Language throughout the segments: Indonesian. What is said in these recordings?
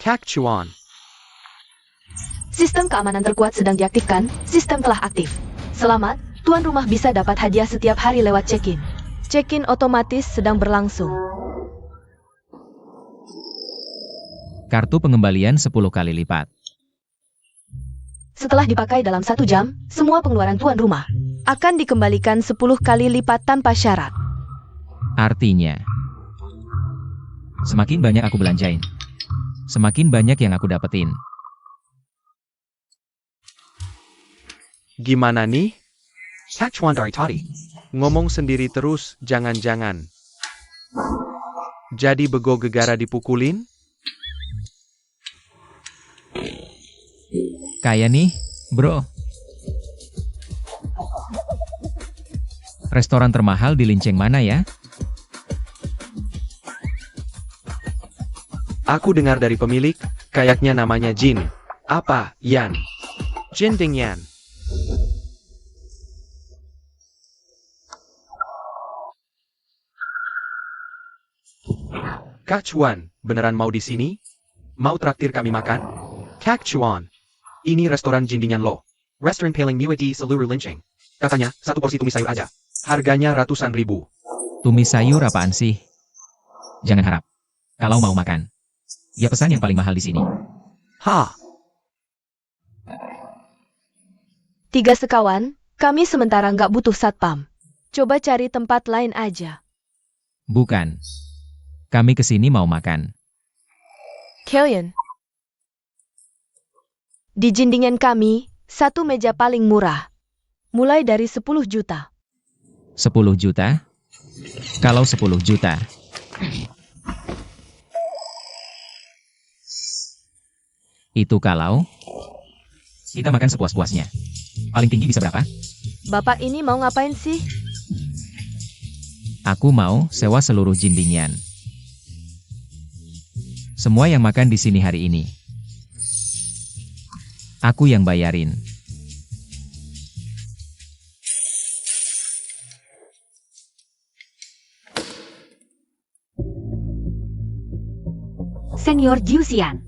Kak Chuan. Sistem keamanan terkuat sedang diaktifkan, sistem telah aktif. Selamat, tuan rumah bisa dapat hadiah setiap hari lewat check-in. Check-in otomatis sedang berlangsung. Kartu pengembalian 10 kali lipat. Setelah dipakai dalam 1 jam, semua pengeluaran tuan rumah akan dikembalikan 10 kali lipat tanpa syarat. Artinya, semakin banyak aku belanjain, semakin banyak yang aku dapetin. Gimana nih? Kak Chuan dari tadi. Ngomong sendiri terus, jangan-jangan. Jadi bego gegara dipukulin? Kayak nih, bro. Restoran termahal di Linceng mana ya? Aku dengar dari pemilik, kayaknya namanya Jin. Apa, Yan? Jin Ding Yan. Kak Chuan, beneran mau di sini? Mau traktir kami makan? Kak Chuan. Ini restoran Jindingan lo. Restoran paling mewah di seluruh Linceng. Katanya, 1 porsi tumis sayur aja. Harganya ratusan ribu. Tumis sayur apaan sih? Jangan harap. Kalau mau makan, ya pesan yang paling mahal di sini. Ha! 3 sekawan, kami sementara nggak butuh satpam. Coba cari tempat lain aja. Bukan. Kami kesini mau makan. Kalian. Di Jindingan kami, 1 meja paling murah. Mulai dari 10 juta. 10 juta? Kalau 10 juta. Itu kalau kita makan sepuas-puasnya. Paling tinggi bisa berapa? Bapak ini mau ngapain sih? Aku mau sewa seluruh Jindingan. Semua yang makan di sini hari ini, aku yang bayarin. Senior Jiuxian.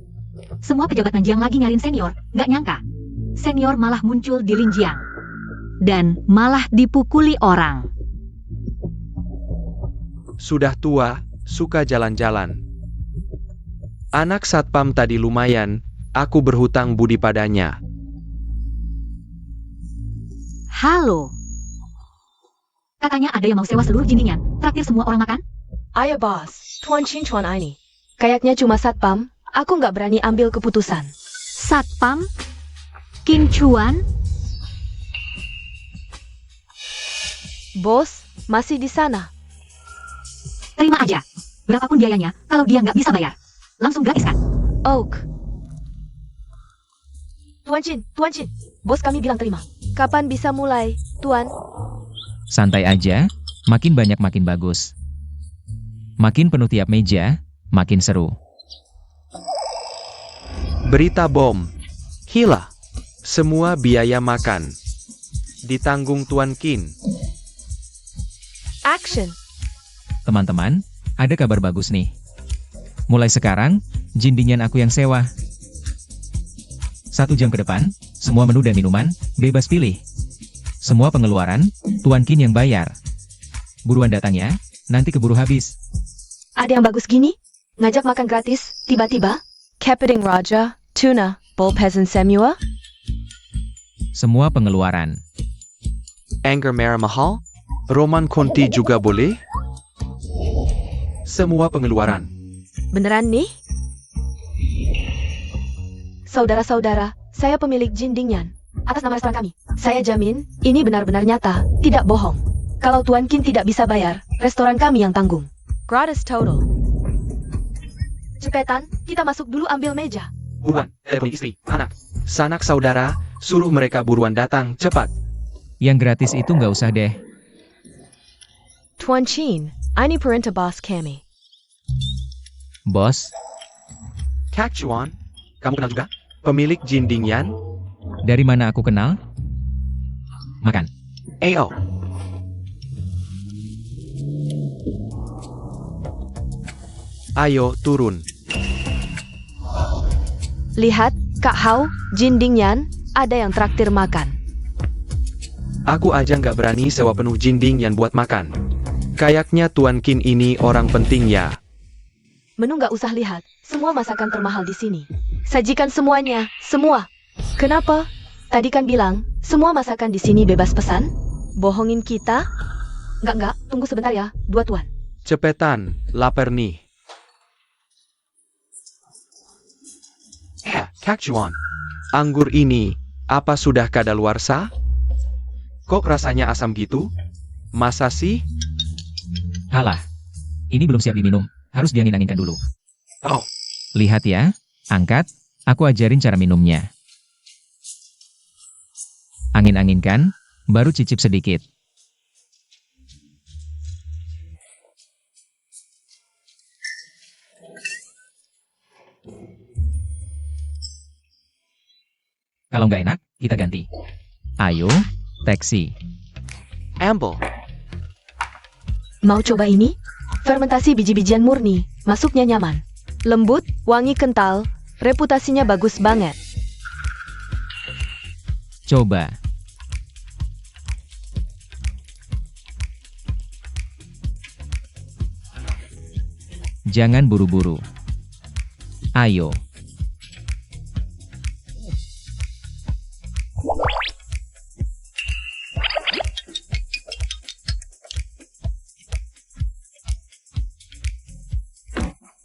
Semua pejabat Nanjiang lagi nyariin senior, nggak nyangka. Senior malah muncul di Linjiang. Dan malah dipukuli orang. Sudah tua, suka jalan-jalan. Anak satpam tadi lumayan, aku berhutang budi padanya. Halo. Katanya ada yang mau sewa seluruh Jindingan, traktir semua orang makan? Ayo bos, Tuan Chin Chuan ini. Kayaknya cuma satpam, aku nggak berani ambil keputusan. Satpam? Qin Chuan? Bos, masih di sana. Terima aja. Berapapun biayanya, kalau dia nggak bisa bayar. Langsung gratis kan? Oak. Tuan Chin, bos kami bilang terima. Kapan bisa mulai, Tuan? Santai aja, makin banyak makin bagus. Makin penuh tiap meja, makin seru. Berita bom. Hila. Semua biaya makan ditanggung Tuan Qin. Action. Teman-teman, ada kabar bagus nih. Mulai sekarang, Jindingan aku yang sewa. 1 jam ke depan, semua menu dan minuman, bebas pilih. Semua pengeluaran, Tuan Qin yang bayar. Buruan datang ya, nanti keburu habis. Ada yang bagus gini? Ngajak makan gratis, tiba-tiba? Kepiting Raja, tuna, bol peasant semua? Semua pengeluaran. Angger merah mahal? Roman Conti juga boleh? Semua pengeluaran. Beneran nih? Saudara-saudara, saya pemilik Jindingan. Atas nama restoran kami, saya jamin, ini benar-benar nyata, tidak bohong. Kalau Tuan Qin tidak bisa bayar, restoran kami yang tanggung. Gratis total. Cepetan, kita masuk dulu ambil meja. Buruan, telepon istri, anak. Sanak saudara, suruh mereka buruan datang, cepat. Yang gratis itu nggak usah deh. Tuan Qin, ini perintah bos kami. Bos, Kak Chuan, kamu kenal juga? Pemilik Jindingan? dari mana aku kenal? Makan. Ayo. Ayo, turun. Lihat, Kak Hao, Jin Dingyan, ada yang traktir makan. Aku aja nggak berani sewa penuh Jinding yang buat makan. Kayaknya Tuan Qin ini orang penting ya. Menu nggak usah lihat, semua masakan termahal di sini. Sajikan semuanya, semua. Kenapa? Tadi kan bilang, semua masakan di sini bebas pesan? Bohongin kita? Nggak, tunggu sebentar ya, dua tuan. Cepetan, lapar nih. Kak Chuan, anggur ini, apa sudah kadaluarsa? Kok rasanya asam gitu? Masa sih? Halah. Ini belum siap diminum. Harus diangin-anginkan dulu. Oh, Lihat ya. Angkat. Aku ajarin cara minumnya. Angin-anginkan. Baru cicip sedikit. Kalau nggak enak, kita ganti. Ayo, teksi. amble. Mau coba ini? Fermentasi biji-bijian murni, masuknya nyaman. Lembut, wangi kental, reputasinya bagus banget. Coba. Jangan buru-buru. Ayo.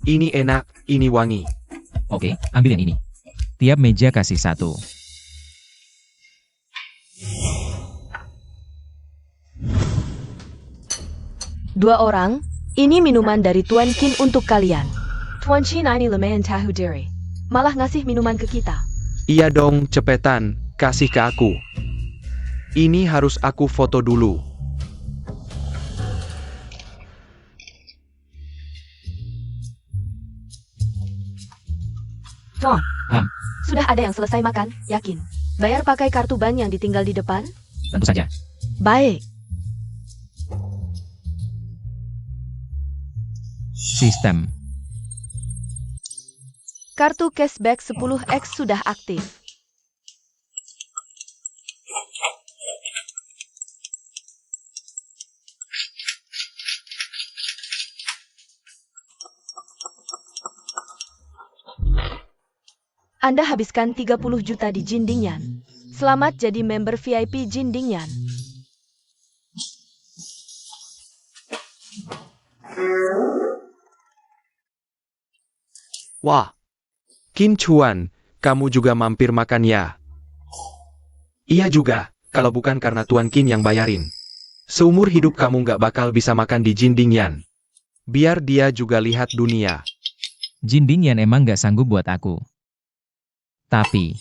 Ini enak, ini wangi. Oke, ambil yang ini. Tiap meja kasih satu. Dua orang, ini minuman dari Tuan Qin untuk kalian. Tuan Qin ini lumayan tahu diri. Malah ngasih minuman ke kita. Iya dong, cepetan, kasih ke aku. Ini harus aku foto dulu. Tuan, Ah, sudah ada yang selesai makan, yakin? Bayar pakai kartu ban yang ditinggal di depan? tentu saja. Baik. Sistem. Kartu cashback 10x sudah aktif. Anda habiskan 30 juta di Jin Dingyan. Selamat jadi member VIP Jin Dingyan. Wah, Qin Chuan, kamu juga mampir makan ya? Iya juga, kalau bukan karena Tuan Qin yang bayarin. Seumur hidup kamu nggak bakal bisa makan di Jin Dingyan. Biar dia juga lihat dunia. Jin Dingyan emang nggak sanggup buat aku. Tapi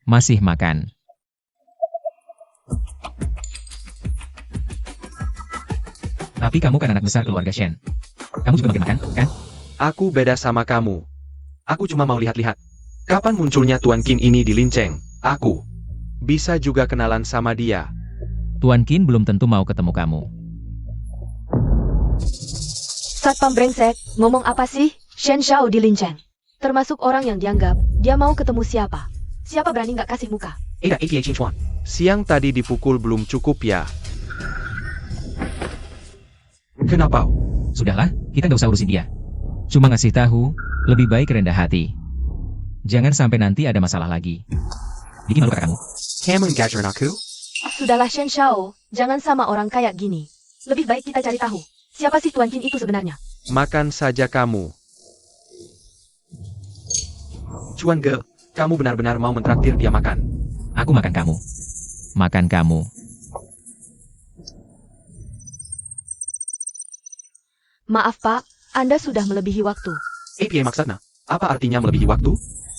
masih makan. Tapi kamu kan anak besar keluarga Shen. Kamu juga makin makan, kan? Aku beda sama kamu. Aku cuma mau lihat-lihat. Kapan munculnya Tuan Qin ini di Linceng? Aku bisa juga kenalan sama dia. Tuan Qin belum tentu mau ketemu kamu. Satpam brengsek, ngomong apa sih? Shen Shao di Linceng. Termasuk orang yang dianggap, dia mau ketemu siapa? Siapa berani nggak kasih muka? Ada APA Qin Chuan. Siang tadi dipukul belum cukup ya? Kenapa? Sudahlah, kita nggak usah urusin dia. Cuma ngasih tahu, lebih baik rendah hati. Jangan sampai nanti ada masalah lagi. Bikin malu kakak kamu. Kamu ngajarin aku? Sudahlah Shen Shao, jangan sama orang kayak gini. Lebih baik kita cari tahu, siapa sih Tuan Qin itu sebenarnya? Makan saja kamu. Chuan Ge, kamu benar-benar mau mentraktir dia makan? Aku makan kamu. Makan kamu. Maaf Pak, Anda sudah melebihi waktu. APA maksudnya? Apa artinya melebihi waktu?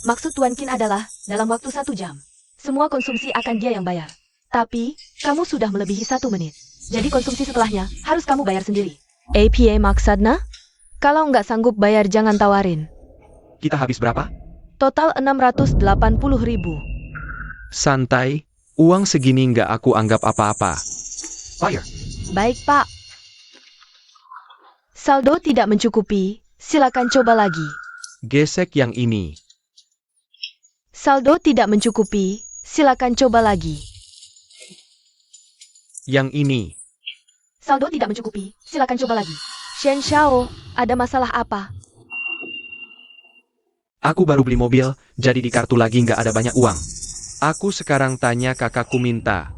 Maksud Tuan Qin adalah, dalam waktu 1 jam. Semua konsumsi akan dia yang bayar. Tapi, kamu sudah melebihi 1 menit. Jadi konsumsi setelahnya, harus kamu bayar sendiri. APA maksudnya? Kalau nggak sanggup bayar jangan tawarin. Kita habis berapa? Total 680.000. Santai, uang segini nggak aku anggap apa-apa. Bayar. Baik Pak. Saldo tidak mencukupi, silakan coba lagi. Gesek yang ini. Saldo tidak mencukupi, silakan coba lagi. Yang ini. Saldo tidak mencukupi, silakan coba lagi. Shen Xiao, ada masalah apa? Aku baru beli mobil, jadi di kartu lagi nggak ada banyak uang. Aku sekarang tanya kakakku minta.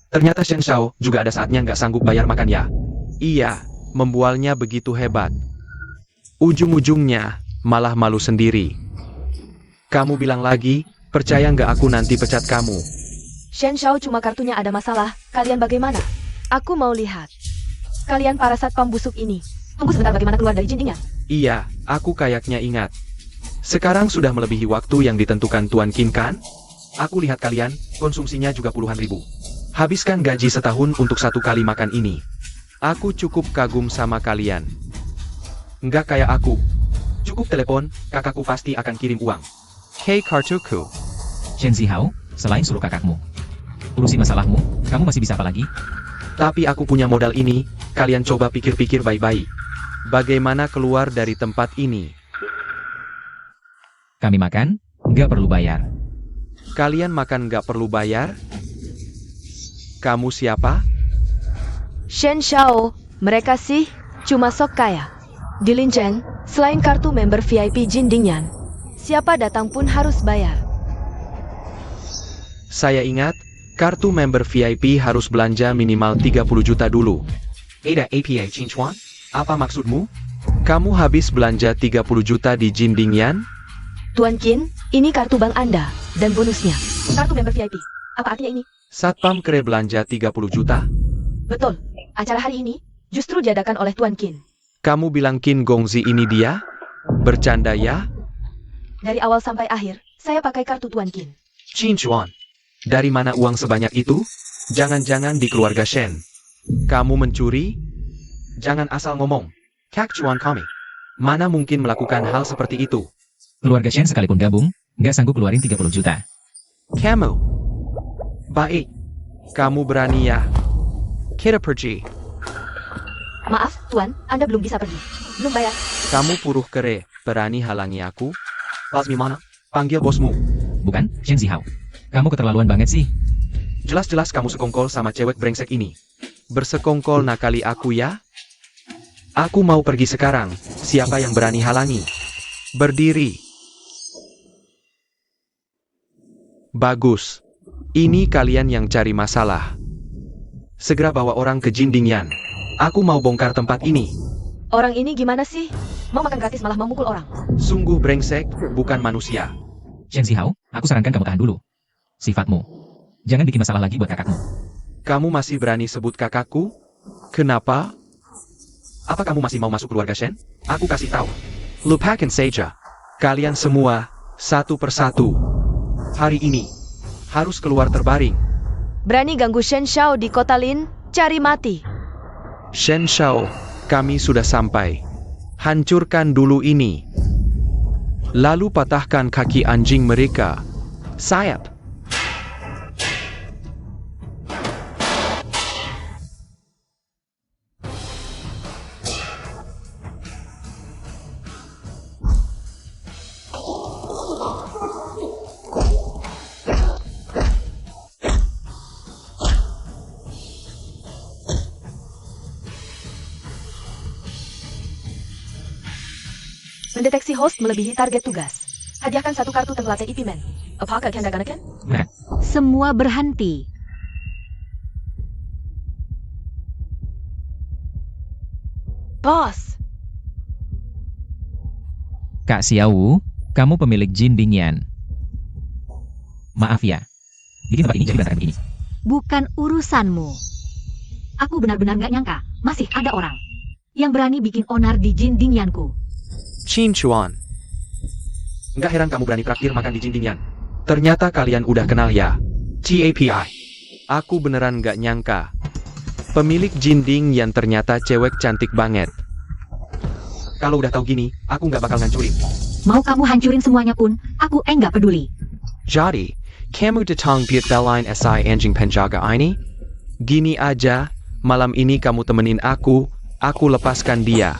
Ternyata Shen Xiao juga ada saatnya nggak sanggup bayar makan ya. Iya, membualnya begitu hebat. Ujung-ujungnya, malah malu sendiri. Kamu bilang lagi, percaya nggak aku nanti pecat kamu. Shen Xiao cuma kartunya ada masalah, kalian bagaimana? Aku mau lihat. Kalian para satpam busuk ini. Tunggu sebentar bagaimana keluar dari jindingnya. Iya, aku kayaknya ingat. Sekarang sudah melebihi waktu yang ditentukan Tuan Qin kan? Aku lihat kalian, konsumsinya juga puluhan ribu. Habiskan gaji setahun untuk satu kali makan ini. Aku cukup kagum sama kalian. Nggak kayak aku. Cukup telepon, kakakku pasti akan kirim uang. Hei kartuku. Shen Zihao, selain suruh kakakmu urusi masalahmu, kamu masih bisa apa lagi? Tapi aku punya modal ini, kalian coba pikir-pikir baik-baik. Bagaimana keluar dari tempat ini? Kami makan, nggak perlu bayar. Kalian makan nggak perlu bayar? Kamu siapa? Shen Xiao, mereka sih cuma sok kaya. Di Lincheng, selain kartu member VIP Jindingyan, siapa datang pun harus bayar. Saya ingat, kartu member VIP harus belanja minimal 30 juta dulu. Ada APA Qingchuan? Apa maksudmu? Kamu habis belanja 30 juta di Jindingyan? Tuan Qin, ini kartu bank Anda, dan bonusnya. Kartu member VIP. Apa artinya ini? Satpam kere belanja 30 juta? Betul, acara hari ini justru diadakan oleh Tuan Qin. Kamu bilang Qin Gongzi ini dia? Bercanda ya? Dari awal sampai akhir, saya pakai kartu Tuan Qin. Qingchuan. Dari mana uang sebanyak itu? Jangan-jangan di keluarga Shen. Kamu mencuri? Jangan asal ngomong. Kakchuan kami. Mana mungkin melakukan hal seperti itu? Keluarga Shen sekalipun gabung, nggak sanggup keluarin 30 juta. Kamu. Baik. Kamu berani ya? Kita pergi. Maaf, Tuan, Anda belum bisa pergi. Belum bayar. Kamu puruh kere, berani halangi aku? Lasmi mana? Panggil bosmu. Bukan, Shen Zihao. Kamu keterlaluan banget sih. Jelas-jelas kamu sekongkol sama cewek brengsek ini. Bersekongkol nakali aku ya? Aku mau pergi sekarang. Siapa yang berani halangi? Berdiri. Bagus. Ini kalian yang cari masalah. Segera bawa orang ke Jindingyan. Aku mau bongkar tempat ini. Orang ini gimana sih? Mau makan gratis malah mau mukul orang. Sungguh brengsek, bukan manusia. Shen Zihao, aku sarankan kamu tahan dulu. Sifatmu. Jangan bikin masalah lagi buat kakakmu. Kamu masih berani sebut kakakku? Kenapa? Apa kamu masih mau masuk keluarga Shen? Aku kasih tahu. Lupakan saja. Kalian semua, satu persatu. Hari ini, harus keluar terbaring. Berani ganggu Shen Xiao di kota Lin, cari mati. Shen Xiao, kami sudah sampai. Hancurkan dulu ini. Lalu patahkan kaki anjing mereka. Sayap. Mendeteksi host melebihi target tugas. Hadiahkan satu kartu tenggelam IP Man. Apakah Anda ganakan? Nah, Semua berhenti. Bos, Kak Xiao, kamu pemilik Jindingyan. Maaf ya. Bikin tempat ini jadi berantakan begini. Bukan urusanmu. Aku benar-benar nggak nyangka, masih ada orang yang berani bikin onar di Jindingyanku. Qingchuan. Nggak heran kamu berani traktir makan di Jindingyan. Ternyata kalian udah kenal ya. TAPI. Aku beneran nggak nyangka. Pemilik Jinding yang ternyata cewek cantik banget. Kalau udah tahu gini, aku nggak bakal ngancurin. Mau kamu hancurin semuanya pun, aku nggak peduli. Jadi, kamu datang piat belain SI anjing penjaga ini? Gini aja, malam ini kamu temenin aku lepaskan dia.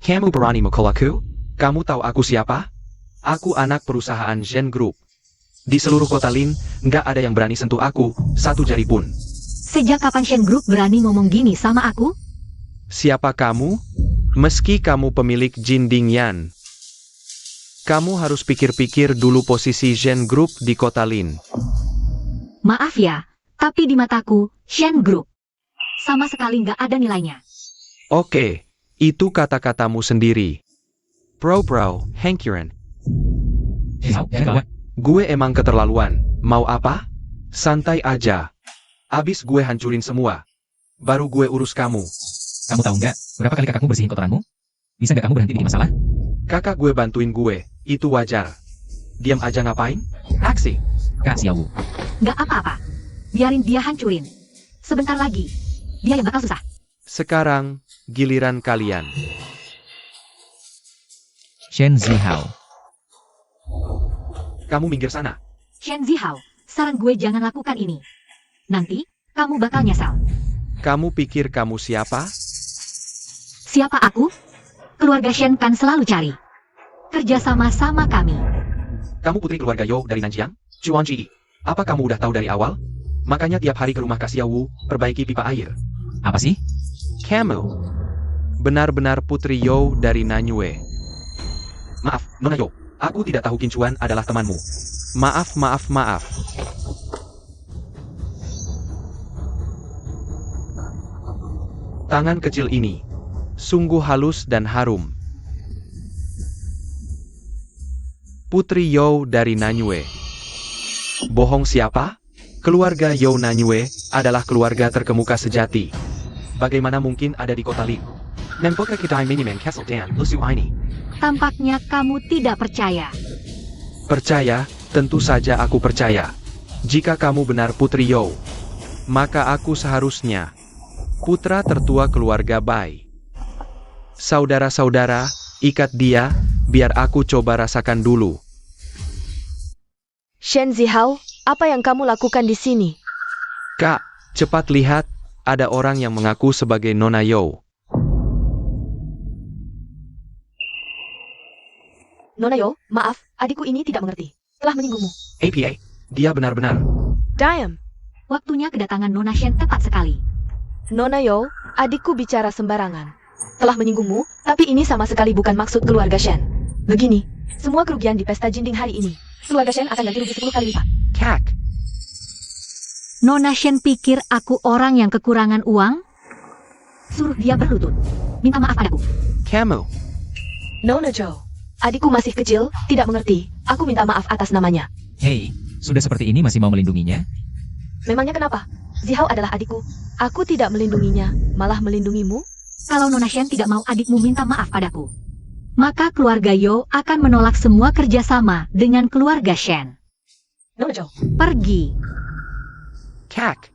Kamu berani mukul aku? Kamu tahu aku siapa? Aku anak perusahaan Shen Group. Di seluruh kota Lin, nggak ada yang berani sentuh aku, satu jari pun. Sejak kapan Shen Group berani ngomong gini sama aku? Siapa kamu? Meski kamu pemilik Jin Dingyan, kamu harus pikir-pikir dulu posisi Shen Group di kota Lin. Maaf ya, tapi di mataku, Shen Group sama sekali nggak ada nilainya. Oke, itu kata-katamu sendiri. Bro, Hankyuran. Gue emang keterlaluan. Mau apa? Santai aja. Abis gue hancurin semua. Baru gue urus kamu. Kamu tahu nggak, berapa kali kakakmu bersihin kotoranmu? Bisa nggak kamu berhenti bikin masalah? Kakak gue bantuin gue, itu wajar. Diam aja ngapain? Aksi. Kak Xiaowu. Nggak apa-apa. Biarin dia hancurin. Sebentar lagi, dia yang bakal susah. Sekarang, giliran kalian. Shen Zihao. Kamu minggir sana. Shen Zihao, saran gue jangan lakukan ini. Nanti, kamu bakal nyesal. Kamu pikir kamu siapa? Siapa aku? Keluarga Shen kan selalu cari kerja sama kami. Kamu putri keluarga Yo dari Nanjiang? Chuan Ji. Apa kamu udah tahu dari awal? Makanya tiap hari ke rumah Kak Xiaowu, perbaiki pipa air. Apa sih? Kamu benar-benar putri Yo dari Nanyue. Maaf, Nona Yo. Aku tidak tahu Qinchuan adalah temanmu. Maaf. Tangan kecil ini sungguh halus dan harum. Putri Yo dari Nanyue. Bohong siapa? Keluarga Yo Nanyue adalah keluarga terkemuka sejati. Bagaimana mungkin ada di kota Lin? Nempoka kita miniman Castle Dan Lusu ini. Tampaknya kamu tidak percaya. Percaya, tentu saja aku percaya. Jika kamu benar Putri Yo, maka aku seharusnya putra tertua keluarga Bai. Saudara-saudara, ikat dia, biar aku coba rasakan dulu. Shen Zihao, apa yang kamu lakukan di sini? Kak, cepat lihat, ada orang yang mengaku sebagai Nona Yo. Nona Yo, maaf, adikku ini tidak mengerti. Telah menyinggungmu. APA, dia benar-benar. Diam. Waktunya kedatangan Nona Shen tepat sekali. Nona Yo, adikku bicara sembarangan. Telah menyinggungmu, tapi ini sama sekali bukan maksud keluarga Shen. Begini, semua kerugian di pesta Jinding hari ini, keluarga Shen akan ganti rugi 10 kali lipat. Kak, Nona Shen pikir aku orang yang kekurangan uang? Suruh dia berlutut. Minta maaf padaku. kamu. Nona Jo, adikku masih kecil, tidak mengerti. Aku minta maaf atas namanya. Hei, sudah seperti ini masih mau melindunginya? Memangnya kenapa? Zihao adalah adikku. Aku tidak melindunginya, malah melindungimu. Kalau Nona Shen tidak mau adikmu minta maaf padaku, maka keluarga Yo akan menolak semua kerjasama dengan keluarga Shen. Nona Jo, Pergi. Kak.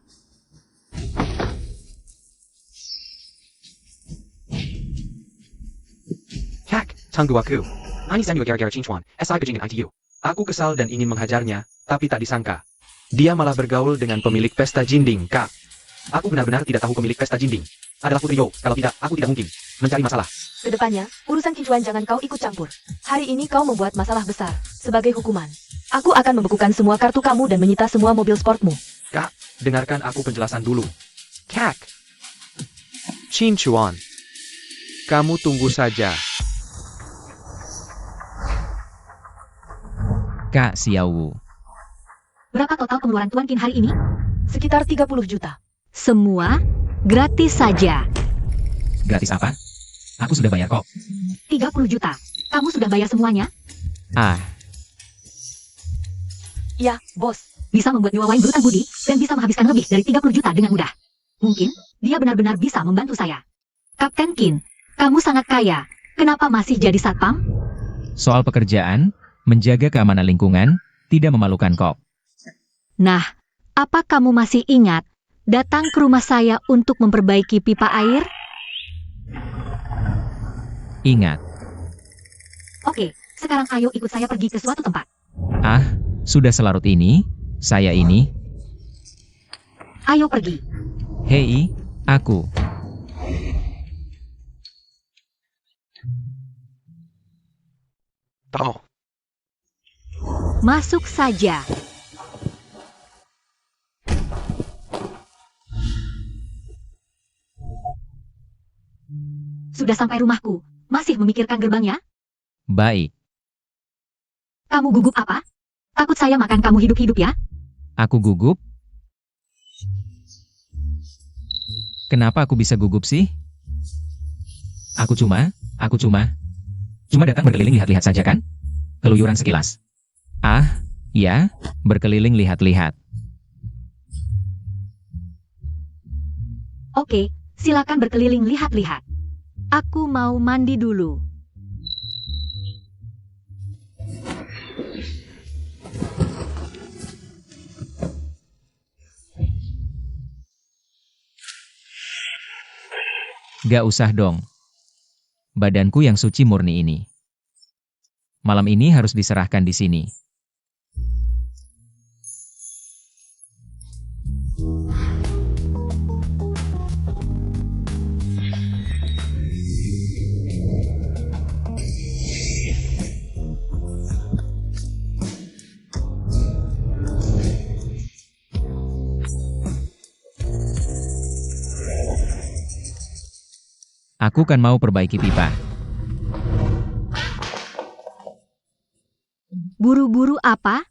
Kak, tunggu aku. Ini Sanyu gara-gara Qinchuan, SI kejingin ITU. Aku kesal dan ingin menghajarnya, tapi tak disangka. Dia malah bergaul dengan pemilik pesta Jinding, Kak. Aku benar-benar tidak tahu pemilik pesta Jinding adalah Putri Yo. Kalau tidak, aku tidak mungkin mencari masalah. kedepannya, urusan Qinchuan jangan kau ikut campur. Hari ini kau membuat masalah besar. Sebagai hukuman, aku akan membekukan semua kartu kamu dan menyita semua mobil sportmu. Kak, dengarkan aku penjelasan dulu. Kak. Qinchuan. Kamu tunggu saja. Kak Xiaowu. Berapa total pengeluaran Tuan Qin hari ini? Sekitar 30 juta. Semua gratis saja. Gratis apa? Aku sudah bayar kok. 30 juta. Kamu sudah bayar semuanya? Ah, Ya, bos. Bisa membuat Nyawa Wine berutang budi dan bisa menghabiskan lebih dari 30 juta dengan mudah. Mungkin dia benar-benar bisa membantu saya. Kapten Qin, kamu sangat kaya. Kenapa masih jadi satpam? soal pekerjaan, menjaga keamanan lingkungan, tidak memalukan kok. Nah, apa kamu masih ingat datang ke rumah saya untuk memperbaiki pipa air? Ingat. Oke, sekarang ayo ikut saya pergi ke suatu tempat. Ah, sudah selarut ini, saya ini. Ayo pergi. Hei, aku. Tahu. Masuk saja. Sudah sampai rumahku. Masih memikirkan gerbangnya? Baik, Kamu gugup apa? Takut saya makan kamu hidup-hidup ya? aku gugup. Kenapa aku bisa gugup sih? Aku cuma datang berkeliling lihat-lihat saja kan? Keluyuran sekilas. Ah, ya, berkeliling lihat-lihat. Oke, silakan berkeliling lihat-lihat. Aku mau mandi dulu. Gak usah dong. Badanku yang suci murni ini. Malam ini harus diserahkan di sini. Aku kan mau perbaiki pipa. Buru-buru apa?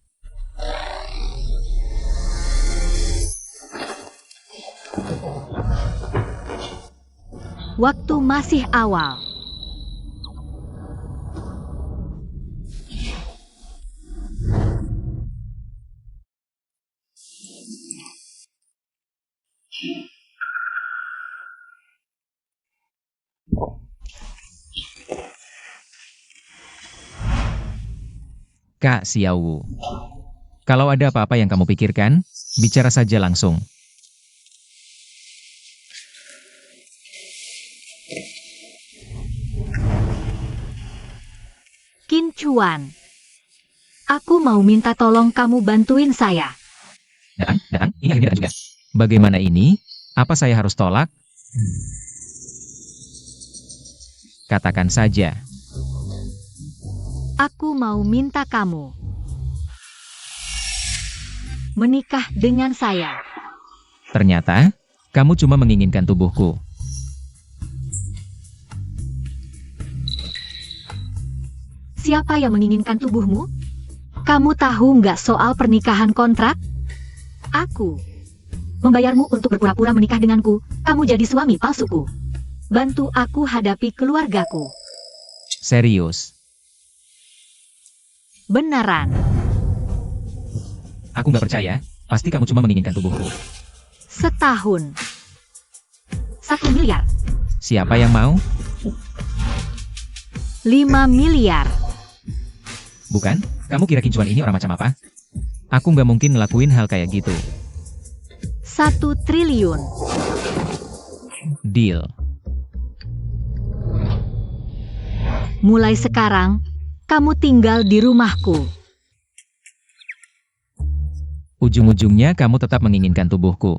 Waktu masih awal. Kak Xiaowu. Kalau ada apa-apa yang kamu pikirkan, bicara saja langsung. Qin Chuan. Aku mau minta tolong kamu bantuin saya. Datang, ini akhirnya datang juga. Bagaimana ini? Apa saya harus tolak? Katakan saja. Aku mau minta kamu menikah dengan saya. Ternyata, kamu cuma menginginkan tubuhku. Siapa yang menginginkan tubuhmu? Kamu tahu nggak soal pernikahan kontrak? Aku membayarmu untuk berpura-pura menikah denganku. Kamu jadi suami palsuku. Bantu aku hadapi keluargaku. Serius. Beneran. Aku nggak percaya. Pasti kamu cuma menginginkan tubuhku. Setahun. 1 miliar. Siapa yang mau? 5 miliar. Bukan? Kamu kira Kincuan ini orang macam apa? Aku nggak mungkin ngelakuin hal kayak gitu. 1 triliun. Deal. Mulai sekarang, kamu tinggal di rumahku. Ujung-ujungnya kamu tetap menginginkan tubuhku.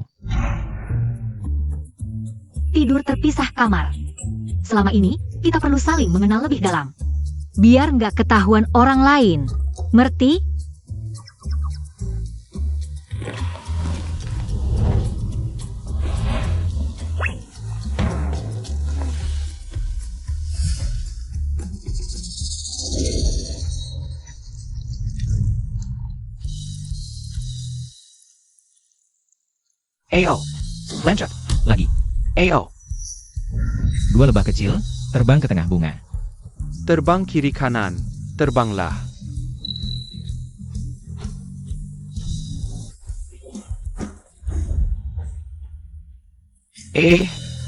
Tidur terpisah kamar. Selama ini, kita perlu saling mengenal lebih dalam. Biar nggak ketahuan orang lain. Ngerti? AO. Lanjut. Lagi. AO. 2 lebah kecil, terbang ke tengah bunga. Terbang kiri kanan. Terbanglah.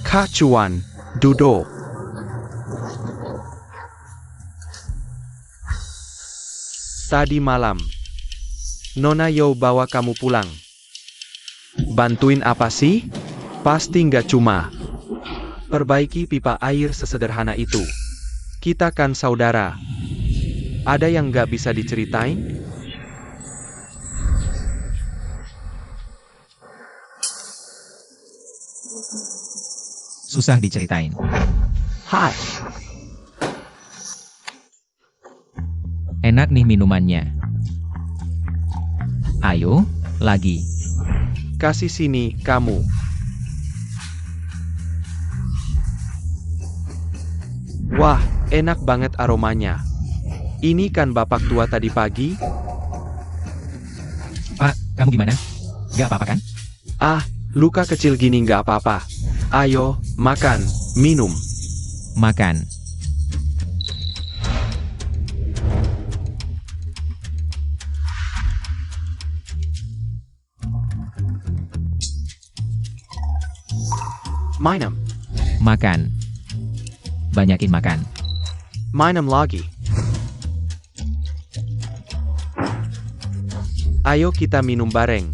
Kacuan. Duduk. Tadi malam, Nona Yo bawa kamu pulang. Bantuin apa sih? Pasti nggak cuma perbaiki pipa air sesederhana itu. Kita kan saudara. Ada yang nggak bisa diceritain? Susah diceritain. Hai. Enak nih minumannya. Ayo, lagi. Kasih sini, kamu. Wah, enak banget aromanya. Ini kan bapak tua tadi pagi? Pak, kamu gimana? Gak apa-apa kan? Ah, luka kecil gini nggak apa-apa. Ayo, makan, minum. Makan. Minum. Makan. Banyakin makan. Minum lagi. Ayo kita minum bareng.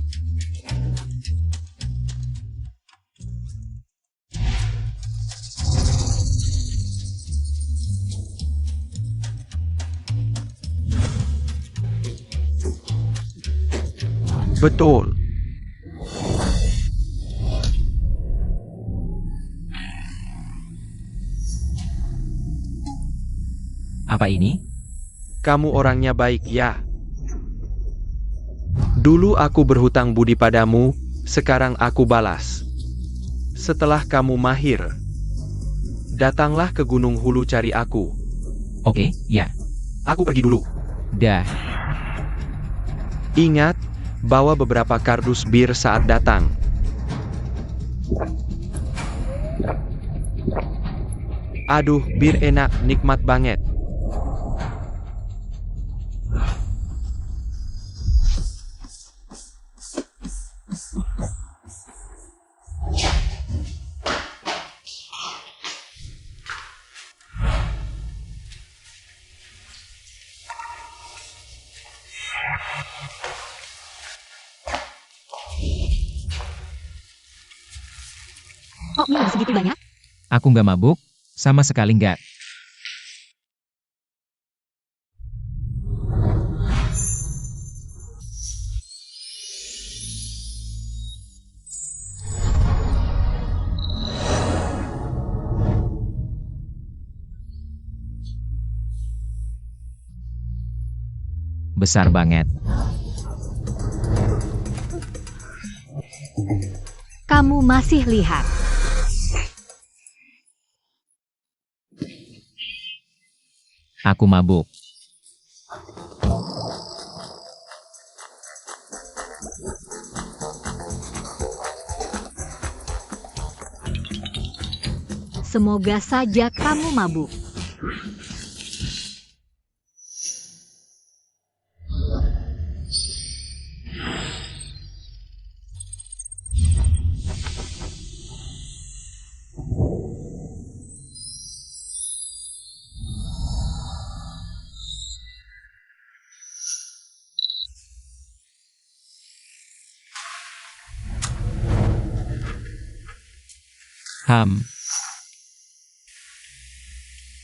Betul. Apa ini? Kamu orangnya baik ya. Dulu aku berhutang budi padamu, sekarang aku balas. Setelah kamu mahir, datanglah ke Gunung Hulu cari aku. Oke, ya. Aku pergi dulu. Dah. Ingat, bawa beberapa kardus bir saat datang. Aduh, bir enak, nikmat banget. Kok minum segitu banyak? Aku nggak mabuk, sama sekali nggak. Besar banget. Kamu masih lihat. Aku mabuk. Semoga saja kamu mabuk.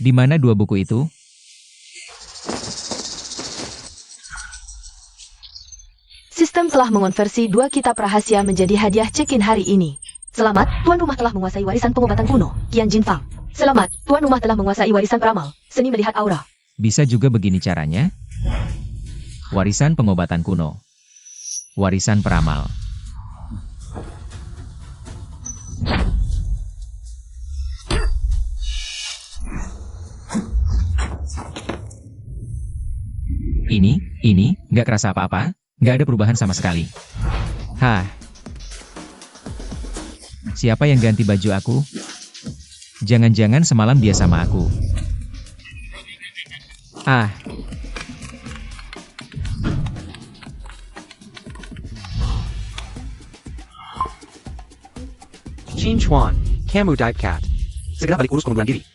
Di mana dua buku itu? Sistem telah mengonversi 2 kitab rahasia menjadi hadiah check-in hari ini. Selamat, tuan rumah telah menguasai warisan pengobatan kuno, Qian Jinfang. Selamat, tuan rumah telah menguasai warisan peramal, seni melihat aura. Bisa juga begini caranya. Warisan pengobatan kuno. Warisan peramal. Ini, nggak kerasa apa-apa, nggak ada perubahan sama sekali. Hah. Siapa yang ganti baju aku? Jangan-jangan semalam dia sama aku. Ah. Qin Chuan, kamu dive cat. Segera balik urus pengunduran diri.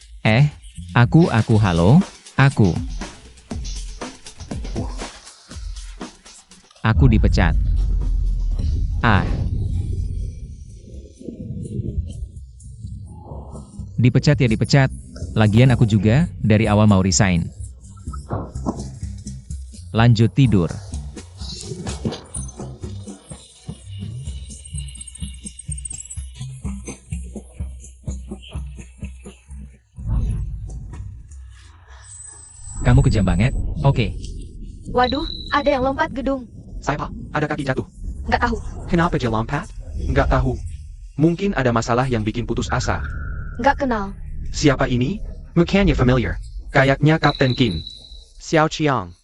Aku halo, aku. Aku dipecat. Ah. Dipecat ya dipecat. Lagian aku juga, dari awal mau resign. Lanjut tidur. Kamu kejam banget. Oke. Waduh, ada yang lompat gedung. Siapa? Ada kaki jatuh. Nggak tahu. Kenapa dia lompat? Nggak tahu. Mungkin ada masalah yang bikin putus asa. Nggak kenal. Siapa ini? Mukanya familiar. Kayaknya Kapten Qin. Xiao Qiang.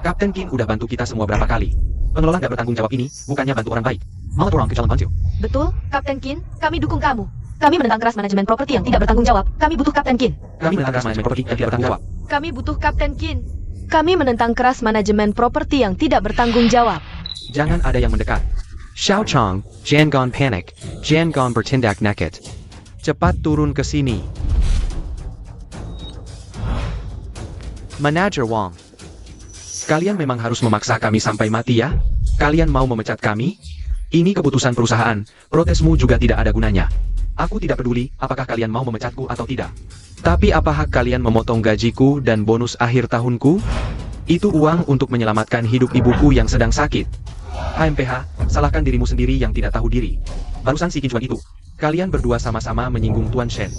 Kapten Qin udah bantu kita semua berapa kali. Pengelola nggak bertanggung jawab ini, bukannya bantu orang baik. Malah dorong ke jalan buntu. Betul, Kapten Qin, kami dukung kamu. Kami menentang keras manajemen properti yang tidak bertanggung jawab. Kami butuh Kapten Qin. Kami menentang keras manajemen properti yang tidak bertanggung jawab. Kami butuh Kapten Qin. Kami menentang keras manajemen properti yang tidak bertanggung jawab. Jangan ada yang mendekat. Xiao Chang, jangan panik. Jangan bertindak naked. Cepat turun ke sini. Manager Wang. Kalian memang harus memaksa kami sampai mati ya? Kalian mau memecat kami? Ini keputusan perusahaan, protesmu juga tidak ada gunanya. Aku tidak peduli apakah kalian mau memecatku atau tidak. Tapi apa hak kalian memotong gajiku dan bonus akhir tahunku? Itu uang untuk menyelamatkan hidup ibuku yang sedang sakit. HMPH, salahkan dirimu sendiri yang tidak tahu diri. Barusan si Kincuan itu. Kalian berdua sama-sama menyinggung Tuan Shen.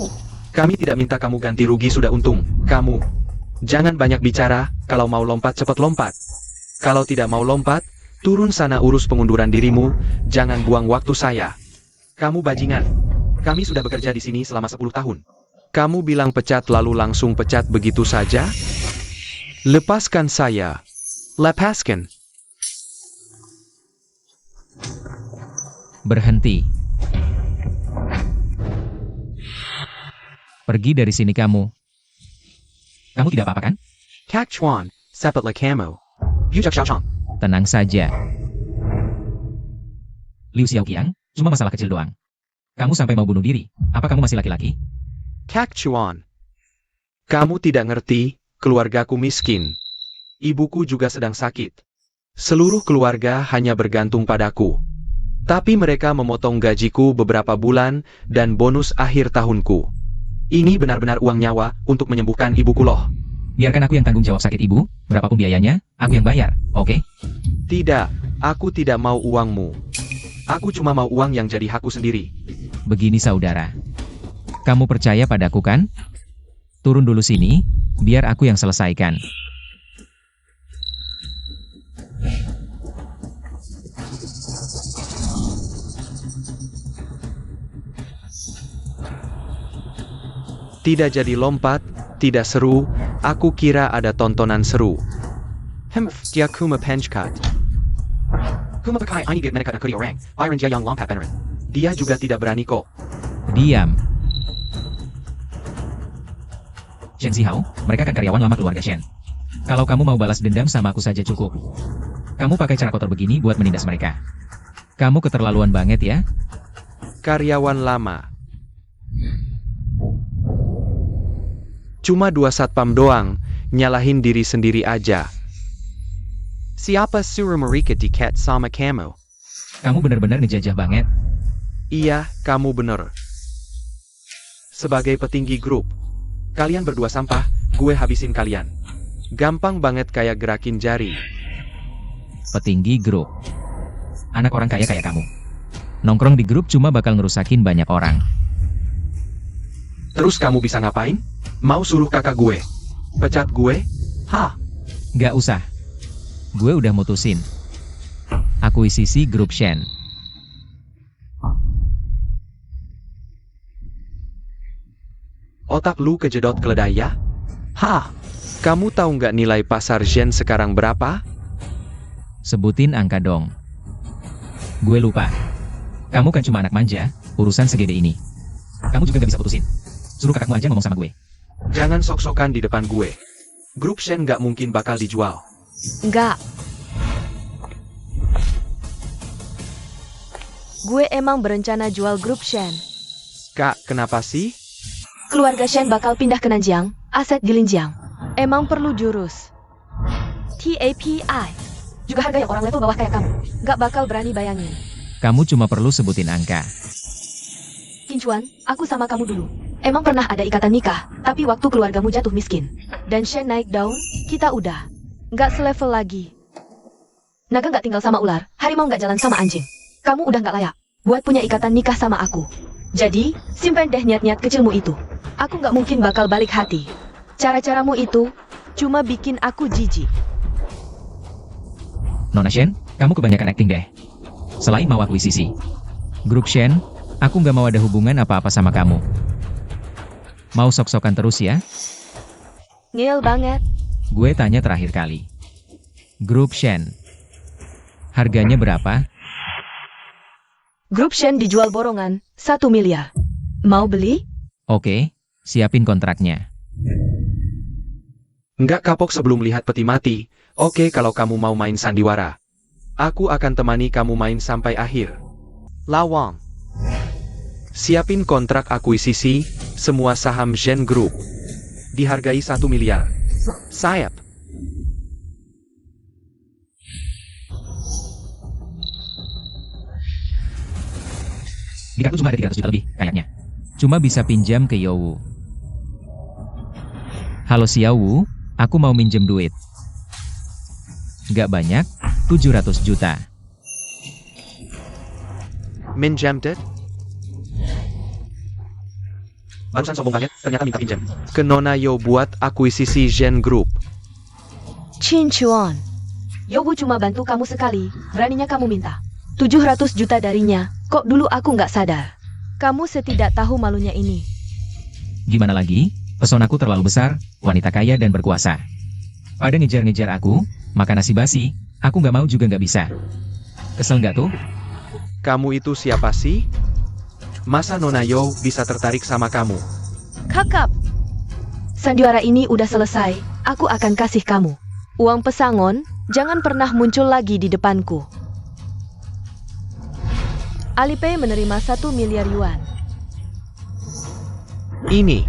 Kami tidak minta kamu ganti rugi, sudah untung. Kamu. Jangan banyak bicara, kalau mau lompat cepat lompat. Kalau tidak mau lompat, turun sana urus pengunduran dirimu, jangan buang waktu saya. Kamu bajingan. Kami sudah bekerja di sini selama 10 tahun. Kamu bilang pecat lalu langsung pecat begitu saja? Lepaskan saya. Lepaskan. Berhenti. Pergi dari sini kamu. Kamu tidak apa-apa kan? Kak Chuan, sepatlah kamu. Yujak Xiao Chang. Tenang saja. Liu Xiaoqiang, cuma masalah kecil doang. Kamu sampai mau bunuh diri. Apa kamu masih laki-laki? Kak Chuan. Kamu tidak ngerti, keluargaku miskin. Ibuku juga sedang sakit. Seluruh keluarga hanya bergantung padaku. Tapi mereka memotong gajiku beberapa bulan dan bonus akhir tahunku. Ini benar-benar uang nyawa untuk menyembuhkan ibuku loh. Biarkan aku yang tanggung jawab sakit ibu, berapapun biayanya, aku yang bayar, oke? Tidak, aku tidak mau uangmu. Aku cuma mau uang yang jadi hakku sendiri. Begini saudara. Kamu percaya padaku kan? Turun dulu sini, biar aku yang selesaikan. Tidak jadi lompat, tidak seru, aku kira ada tontonan seru. Dia kuma penchkat. Kuma pakai ini dia menekan kiri orang, Byron dia yang lompat beneran. Dia juga tidak berani kok. Diam. Shen Zihao, mereka kan karyawan lama keluarga Shen. Kalau kamu mau balas dendam sama aku saja cukup. Kamu pakai cara kotor begini buat menindas mereka. Kamu keterlaluan banget ya. Karyawan lama. Cuma 2 satpam doang, nyalahin diri sendiri aja. Siapa suruh mereka diket sama kamu? Kamu benar-benar ngejajah banget. Iya, kamu bener. Sebagai petinggi grup, kalian berdua sampah, gue habisin kalian. Gampang banget kayak gerakin jari. Petinggi grup. Anak orang kaya kayak kamu. Nongkrong di grup cuma bakal ngerusakin banyak orang. Terus kamu bisa ngapain? Mau suruh kakak gue? Pecat gue? Hah? Gak usah. Gue udah mutusin. Akuisisi grup Shen. Otak lu kejedot keledai ya? Hah? Kamu tahu nggak nilai pasar Shen sekarang berapa? Sebutin angka dong. Gue lupa. Kamu kan cuma anak manja, urusan segede ini. Kamu juga gak bisa putusin. Suruh kakakmu aja ngomong sama gue. Jangan sok-sokan di depan gue. Grup Shen nggak mungkin bakal dijual. Nggak. Gue emang berencana jual grup Shen. Kak, kenapa sih? Keluarga Shen bakal pindah ke Nanjiang, aset di Linjiang. Emang perlu jurus. TAPI. Juga harga yang orang level bawah kayak kamu. Nggak bakal berani bayangin. Kamu cuma perlu sebutin angka. Kincuan, aku sama kamu dulu. Emang pernah ada ikatan nikah, tapi waktu keluargamu jatuh miskin. Dan Shen naik daun, kita udah. Nggak selevel lagi. Naga nggak tinggal sama ular, harimau nggak jalan sama anjing. Kamu udah nggak layak buat punya ikatan nikah sama aku. Jadi, simpen deh niat-niat kecilmu itu. Aku nggak mungkin bakal balik hati. Cara-caramu itu cuma bikin aku jijik. Nona Shen, kamu kebanyakan acting deh. Selain mau akuisisi. Grup Shen, aku nggak mau ada hubungan apa-apa sama kamu. Mau sok-sokan terus ya? Ngeel banget. Gue tanya terakhir kali. Grup Shen. Harganya berapa? Grup Shen dijual borongan, 1 miliar. Mau beli? Oke, siapin kontraknya. Nggak kapok sebelum lihat peti mati. Oke, kalau kamu mau main sandiwara. Aku akan temani kamu main sampai akhir. Lawang. Siapin kontrak akuisisi, semua saham Zhen Group. Dihargai 1 miliar. Sayap. Di kartu cuma ada 300 juta lebih, kayaknya. Cuma bisa pinjam ke Yowu. Halo Xiaowu, aku mau minjem duit. Gak banyak, 700 juta. Minjam det? Barusan sombong banget, ternyata minta pinjam. Ke Nona Yo buat akuisisi Zhen Group. Chin Chuan. Yowu cuma bantu kamu sekali, beraninya kamu minta 700 juta darinya. Kok dulu aku nggak sadar? Kamu setidak tahu malunya ini. Gimana lagi? Pesonaku terlalu besar, wanita kaya dan berkuasa. Pada ngejar-ngejar aku, makan nasi basi, aku nggak mau juga nggak bisa. Kesel nggak tuh? Kamu itu siapa sih? Masa Nona Yo bisa tertarik sama kamu? Kakap. Sandiwara ini udah selesai, aku akan kasih kamu uang pesangon, jangan pernah muncul lagi di depanku. Alipay menerima 1 miliar yuan. Ini.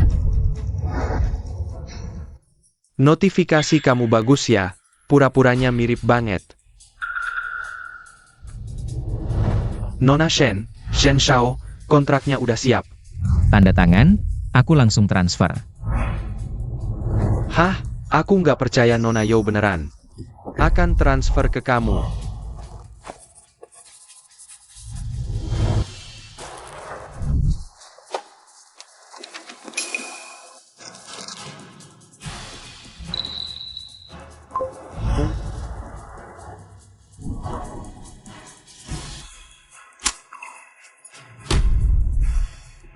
Notifikasi kamu bagus ya, pura-puranya mirip banget. Nona Shen, Shen Shao, kontraknya udah siap. Tanda tangan, aku langsung transfer. Hah? Aku nggak percaya Nona Yo beneran. Akan transfer ke kamu.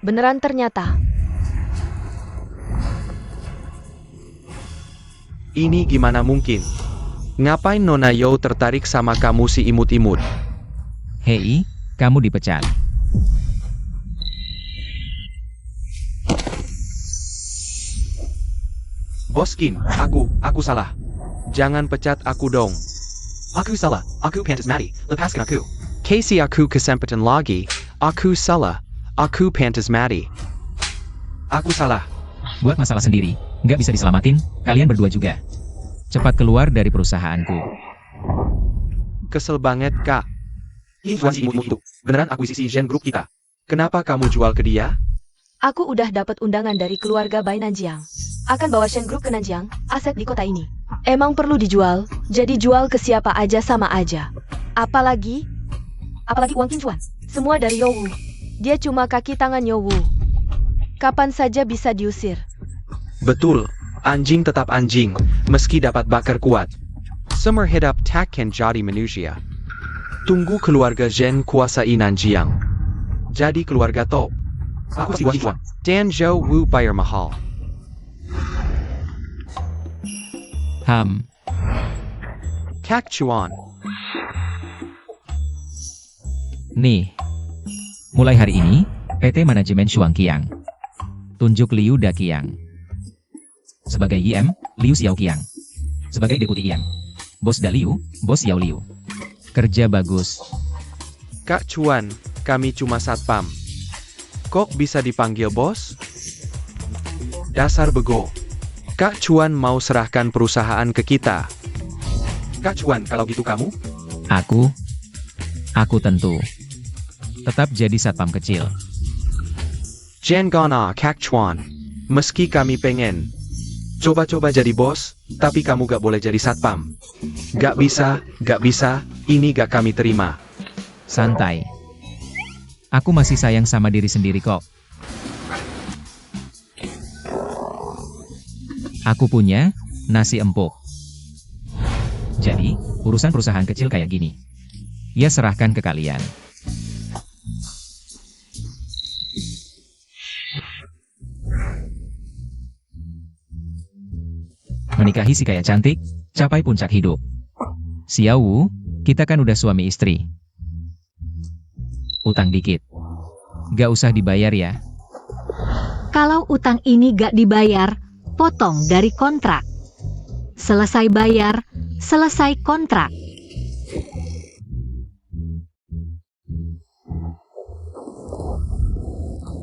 Beneran ternyata. Ini gimana mungkin? Ngapain Nona Yo tertarik sama kamu si imut-imut? Hei, kamu dipecat. Boskin, aku salah. Jangan pecat aku dong. Aku salah, aku pantas mati, lepaskan aku. Casey aku kesempatan lagi, aku salah, aku pantas mati. Aku salah. Buat masalah sendiri, nggak bisa diselamatin, kalian berdua juga. Cepat keluar dari perusahaanku. Kesel banget kak. Ini Tuan si imut-imut itu, beneran akuisisi Zhen Group kita. Kenapa kamu jual ke dia? Aku udah dapat undangan dari keluarga Bai Nanjiang. Akan bawa Shen Group ke Nanjiang, aset di kota ini. Emang perlu dijual, jadi jual ke siapa aja sama aja. Apalagi uang Qin semua dari Yowu. Dia cuma kaki tangan Yowu. Kapan saja bisa diusir. Betul, anjing tetap anjing, meski dapat bakar kuat. Summer hidup takkan jadi manusia. Tunggu keluarga Zhen kuasai Nanjiang. Jadi keluarga top. Aku si Wan. Dan Zhou Wu bayar mahal. Kak Chuan. Nih. Mulai hari ini, PT Manajemen Shuangqiang. Tunjuk Liu Daqiang. Sebagai IM, Liu Xiaoqiang. Sebagai Deputi IM. Bos Da Liu, Bos Yao Liu. Kerja bagus. Kak Chuan, kami cuma satpam. Kok bisa dipanggil bos? Dasar bego. Kak Chuan mau serahkan perusahaan ke kita. Kak Chuan, kalau gitu kamu? Aku tentu. Tetap jadi satpam kecil. Jan Gana Kak Chuan. Meski kami pengen coba-coba jadi bos, tapi kamu gak boleh jadi satpam. Gak bisa, ini gak kami terima. Santai. Aku masih sayang sama diri sendiri kok. Aku punya nasi empuk. Jadi, urusan perusahaan kecil kayak gini. Ya serahkan ke kalian. Menikahi si kaya cantik, capai puncak hidup. Xiao Wu, kita kan udah suami istri. Utang dikit. Gak usah dibayar ya. Kalau utang ini gak dibayar, potong dari kontrak. Selesai bayar, selesai kontrak.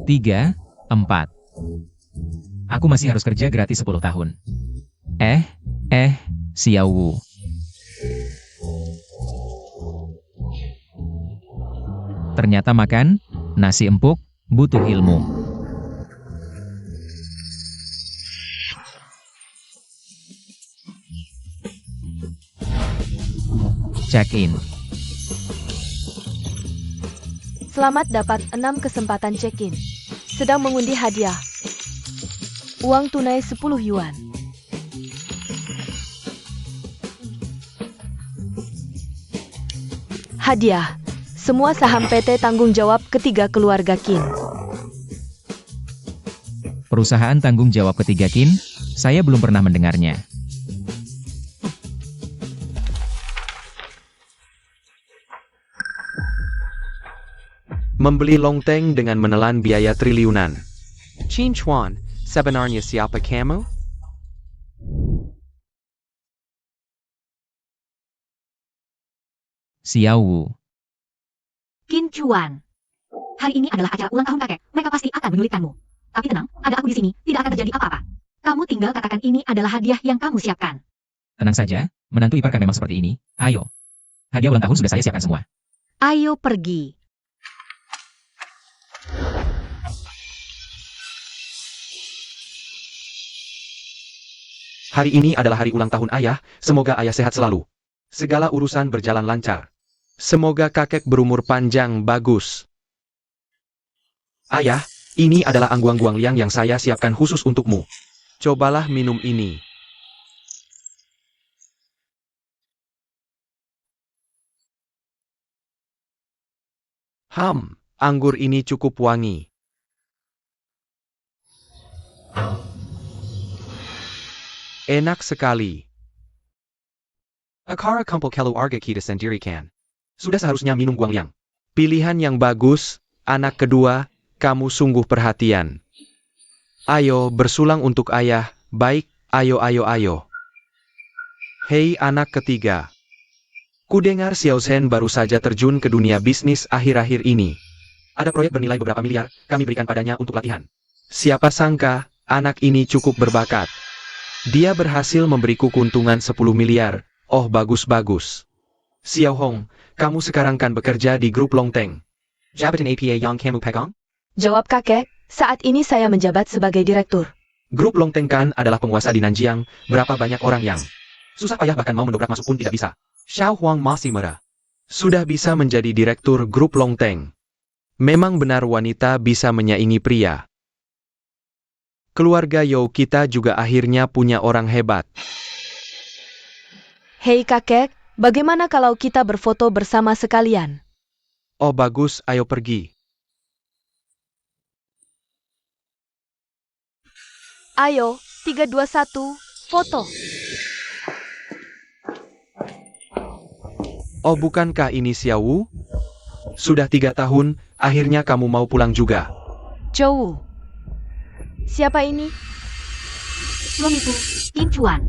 Tiga, 4. Aku masih harus kerja gratis 10 tahun. Xiao Wu. Ternyata makan nasi empuk butuh ilmu. Check-in. Selamat dapat 6 kesempatan check-in. Sedang mengundi hadiah. Uang tunai 10 yuan. Hadiah. Semua saham PT tanggung jawab ketiga keluarga Qin. Perusahaan tanggung jawab ketiga Qin, saya belum pernah mendengarnya. Membeli lonteng dengan menelan biaya triliunan. Qin Chuan, sebenarnya siapa kamu? Xiao Wu. Qin Chuan. Hari ini adalah acara ulang tahun kakek. Mereka pasti akan menyulitkanmu. Tapi tenang, ada aku di sini. Tidak akan terjadi apa-apa. Kamu tinggal katakan ini adalah hadiah yang kamu siapkan. Tenang saja, menantu ipar kan memang seperti ini. Ayo. Hadiah ulang tahun sudah saya siapkan semua. Ayo pergi. Hari ini adalah hari ulang tahun ayah, semoga ayah sehat selalu. Segala urusan berjalan lancar. Semoga kakek berumur panjang bagus. Ayah, ini adalah angguang-guang liang yang saya siapkan khusus untukmu. Cobalah minum ini. Anggur ini cukup wangi. Enak sekali. Akara kumpul kelu arga kita sendirikan. Sudah seharusnya minum guangliang. Pilihan yang bagus, anak kedua, kamu sungguh perhatian. Ayo bersulang untuk ayah, baik, ayo. Hei anak ketiga. Kudengar Xiao Zhen baru saja terjun ke dunia bisnis akhir-akhir ini. Ada proyek bernilai beberapa miliar, kami berikan padanya untuk latihan. Siapa sangka, anak ini cukup berbakat. Dia berhasil memberiku keuntungan 10 miliar, oh bagus. Xiao Hong, kamu sekarang kan bekerja di grup Longteng. Jabatan APA yang kamu pegang? Jawab kakek, saat ini saya menjabat sebagai direktur. Grup Longteng kan adalah penguasa di Nanjiang, berapa banyak orang yang susah payah bahkan mau mendobrak masuk pun tidak bisa. Xiao Huang masih merah. Sudah bisa menjadi direktur grup Longteng. Memang benar wanita bisa menyaingi pria. Keluarga You kita juga akhirnya punya orang hebat. Hei kakek, bagaimana kalau kita berfoto bersama sekalian? Oh bagus, ayo pergi. Ayo, 3, 2, 1, foto. Oh bukankah ini Xiao Wu? Sudah 3 tahun, akhirnya kamu mau pulang juga. Zhou. Siapa ini? Suamiku, Qin Chuan.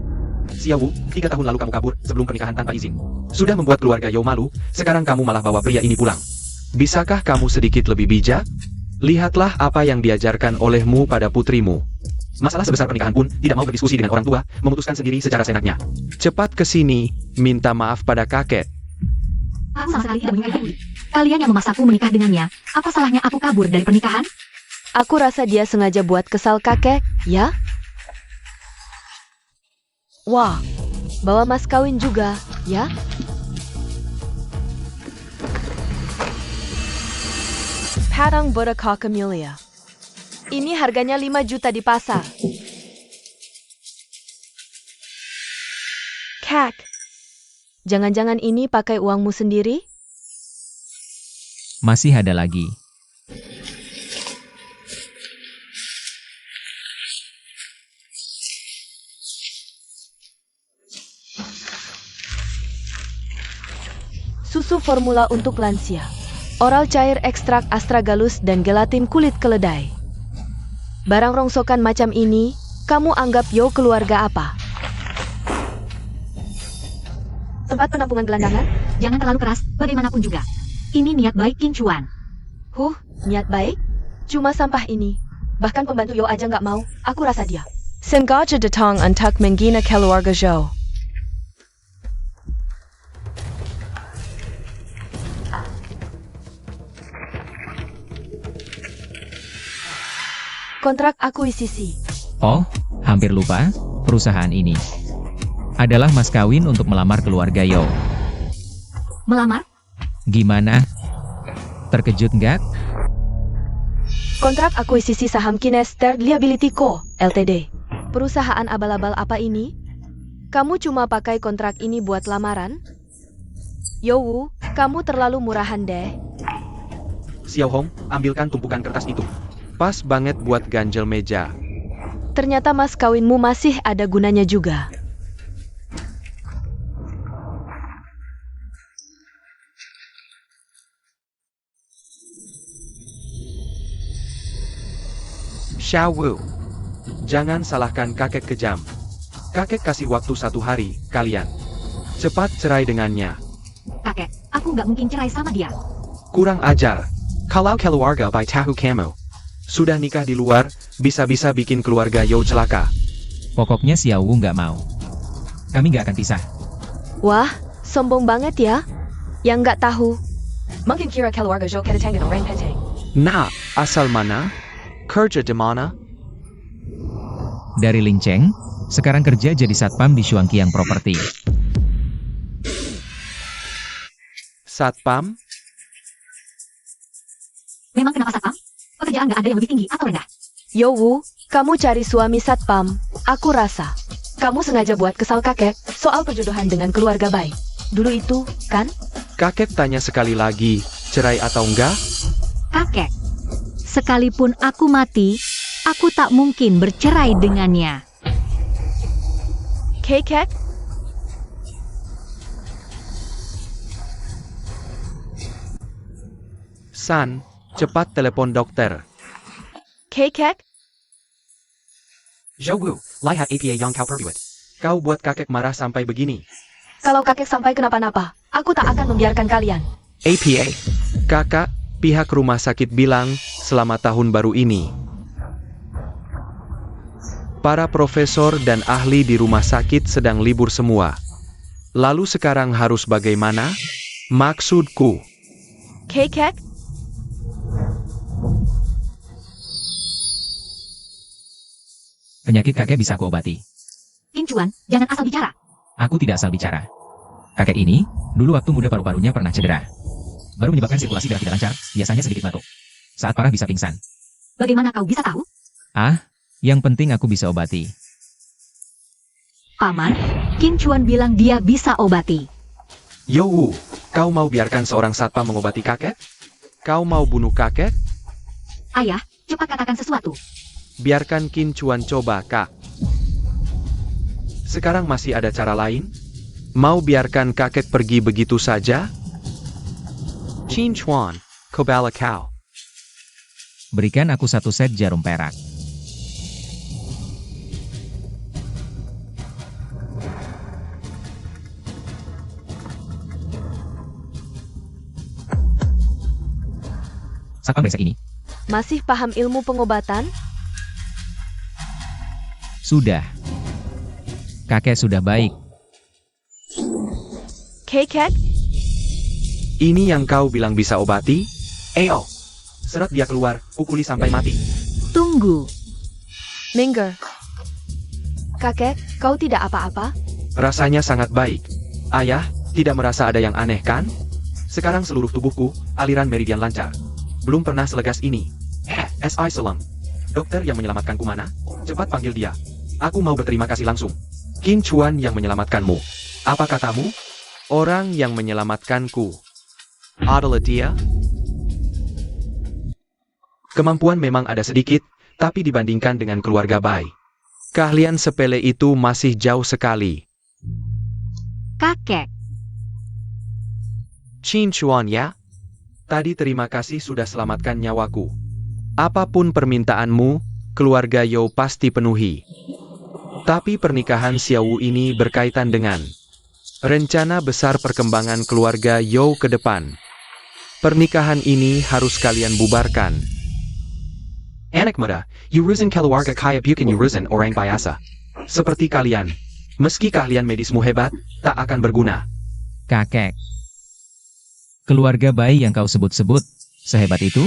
Xiao Wu, 3 tahun lalu kamu kabur sebelum pernikahan tanpa izin. Sudah membuat keluarga You malu, sekarang kamu malah bawa pria ini pulang. Bisakah kamu sedikit lebih bijak? Lihatlah apa yang diajarkan olehmu pada putrimu. Masalah sebesar pernikahan pun tidak mau berdiskusi dengan orang tua, memutuskan sendiri secara seenaknya. Cepat ke sini, minta maaf pada kakek. Aku sama sekali tidak menyukai Dewi. Kalian yang memaksaku menikah dengannya. Apa salahnya aku kabur dari pernikahan? Aku rasa dia sengaja buat kesal kakek, ya? Wah, bawa mas kawin juga, ya? Padang Bodaka Camellia. Ini harganya 5 juta di pasar. Kak. Jangan-jangan ini pakai uangmu sendiri? Masih ada lagi. Susu formula untuk lansia. Oral cair ekstrak astragalus dan gelatin kulit keledai. Barang rongsokan macam ini, kamu anggap yo keluarga apa? Tempat penampungan gelandangan? Jangan terlalu keras, bagaimanapun juga. Ini niat baik Qin Chuan. Niat baik? Cuma sampah ini. Bahkan pembantu yo aja nggak mau, aku rasa dia. Sengaja datang untuk menghina keluarga Jo. Kontrak akuisisi. Oh, hampir lupa, perusahaan ini adalah mas kawin untuk melamar keluarga Yo. Melamar? Gimana? Terkejut nggak? Kontrak akuisisi saham Kinester Liability Co. Ltd. Perusahaan abal-abal apa ini? Kamu cuma pakai kontrak ini buat lamaran? Yowu, kamu terlalu murahan deh. Xiao Hong, ambilkan tumpukan kertas itu. Pas banget buat ganjel meja. Ternyata mas kawinmu masih ada gunanya juga. Xiao Wu. Jangan salahkan kakek kejam. Kakek kasih waktu 1 hari, kalian. Cepat cerai dengannya. Kakek, aku nggak mungkin cerai sama dia. Kurang ajar. Kalau keluarga by tahu kamu sudah nikah di luar, bisa-bisa bikin keluarga Yo celaka. Pokoknya Xiao Wu nggak mau. Kami nggak akan pisah. Wah, sombong banget ya. Yang nggak tahu. Mungkin kira keluarga Jo kedatangan orang penting. Nah, asal mana? Kerja di mana? Dari Ling Cheng, sekarang kerja jadi satpam di Shuangqiang Property. Satpam? Memang kenapa satpam? Pekerjaan nggak ada yang lebih tinggi atau rendah? Yowu, kamu cari suami satpam. Aku rasa kamu sengaja buat kesal kakek soal perjodohan dengan keluarga baik. Dulu itu, kan? Kakek tanya sekali lagi, cerai atau enggak? Kakek, sekalipun aku mati, aku tak mungkin bercerai dengannya. Kakek? San, cepat telepon dokter. Kakek? Zhou Wu, lihat APA yang kau perbuat. Kau buat kakek marah sampai begini. Kalau kakek sampai kenapa-napa, aku tak akan membiarkan kalian. APA. Kakak, pihak rumah sakit bilang, selamat tahun baru ini. Para profesor dan ahli di rumah sakit sedang libur semua. Lalu sekarang harus bagaimana? Maksudku, Kakek? Penyakit kakek bisa aku obati. Qin Chuan, jangan asal bicara. Aku tidak asal bicara. Kakek ini, dulu waktu muda paru-parunya pernah cedera. Baru menyebabkan sirkulasi darah tidak lancar, biasanya sedikit batuk. Saat parah bisa pingsan. Bagaimana kau bisa tahu? Yang penting aku bisa obati. Paman, Qin Chuan bilang dia bisa obati. Yo Wu, kau mau biarkan seorang satpam mengobati kakek? Kau mau bunuh kakek? Ayah, cepat katakan sesuatu. Biarkan Qin Chuan coba, Kak. Sekarang masih ada cara lain? Mau biarkan kakek pergi begitu saja? Qin Chuan, kobala kau. Berikan aku 1 set jarum perak. Satpam brengsek ini. Masih paham ilmu pengobatan? Sudah. Kakek sudah baik. Kakek? Ini yang kau bilang bisa obati? Eo, seret dia keluar, pukuli sampai mati. Tunggu. Minggir. Kakek, kau tidak apa-apa? Rasanya sangat baik. Ayah, tidak merasa ada yang aneh kan? Sekarang seluruh tubuhku, aliran meridian lancar. Belum pernah selegas ini. S.I. Selam. Dokter yang menyelamatkanku mana? Cepat panggil dia. Aku mau berterima kasih langsung. Qin Chuan yang menyelamatkanmu. Apa katamu? Orang yang menyelamatkanku adalah dia? Kemampuan memang ada sedikit, tapi dibandingkan dengan keluarga Bai, keahlian sepele itu masih jauh sekali. Kakek, Qin Chuan ya? Tadi terima kasih sudah selamatkan nyawaku. Apapun permintaanmu, keluarga You pasti penuhi. Tapi pernikahan Xiao Wu ini berkaitan dengan rencana besar perkembangan keluarga You ke depan. Pernikahan ini harus kalian bubarkan. Anak muda, urusan keluarga kaya bukan urusan orang biasa. Seperti kalian, meski keahlian medismu hebat, tak akan berguna. Kakek. Keluarga Bai yang kau sebut-sebut, sehebat itu?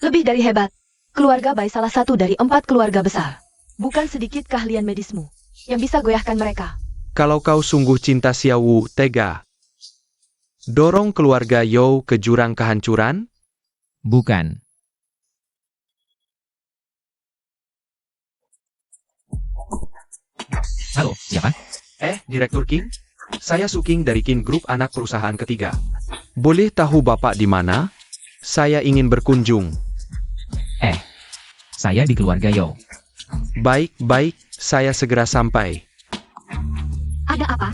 Lebih dari hebat. Keluarga Bai salah satu dari 4 keluarga besar. Bukan sedikit keahlian medismu yang bisa goyahkan mereka. Kalau kau sungguh cinta Xiao Wu, tega dorong keluarga You ke jurang kehancuran? Bukan. Halo, siapa? Direktur King? Saya Suking dari King Group, anak perusahaan ketiga. Boleh tahu Bapak di mana? Saya ingin berkunjung. Saya di keluarga Yo. Baik, saya segera sampai. ada apa?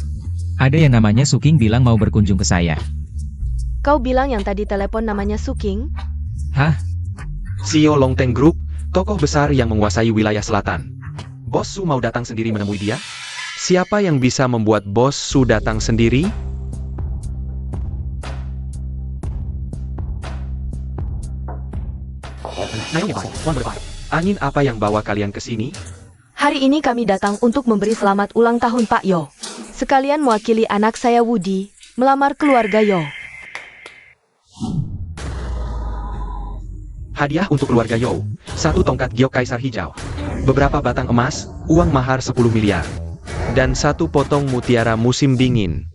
Ada yang namanya Suking bilang mau berkunjung ke saya. Kau bilang yang tadi telepon namanya Suking? Hah? CEO Longteng Group, tokoh besar yang menguasai wilayah selatan. Bos Su mau datang sendiri menemui dia? Siapa yang bisa membuat Bos Su datang sendiri? Angin apa yang bawa kalian ke sini? Hari ini kami datang untuk memberi selamat ulang tahun Pak Yo. Sekalian mewakili anak saya Woody, melamar keluarga Yo. Hadiah untuk keluarga Yo, 1 tongkat giok kaisar hijau, beberapa batang emas, uang mahar 10 miliar, dan 1 potong mutiara musim dingin.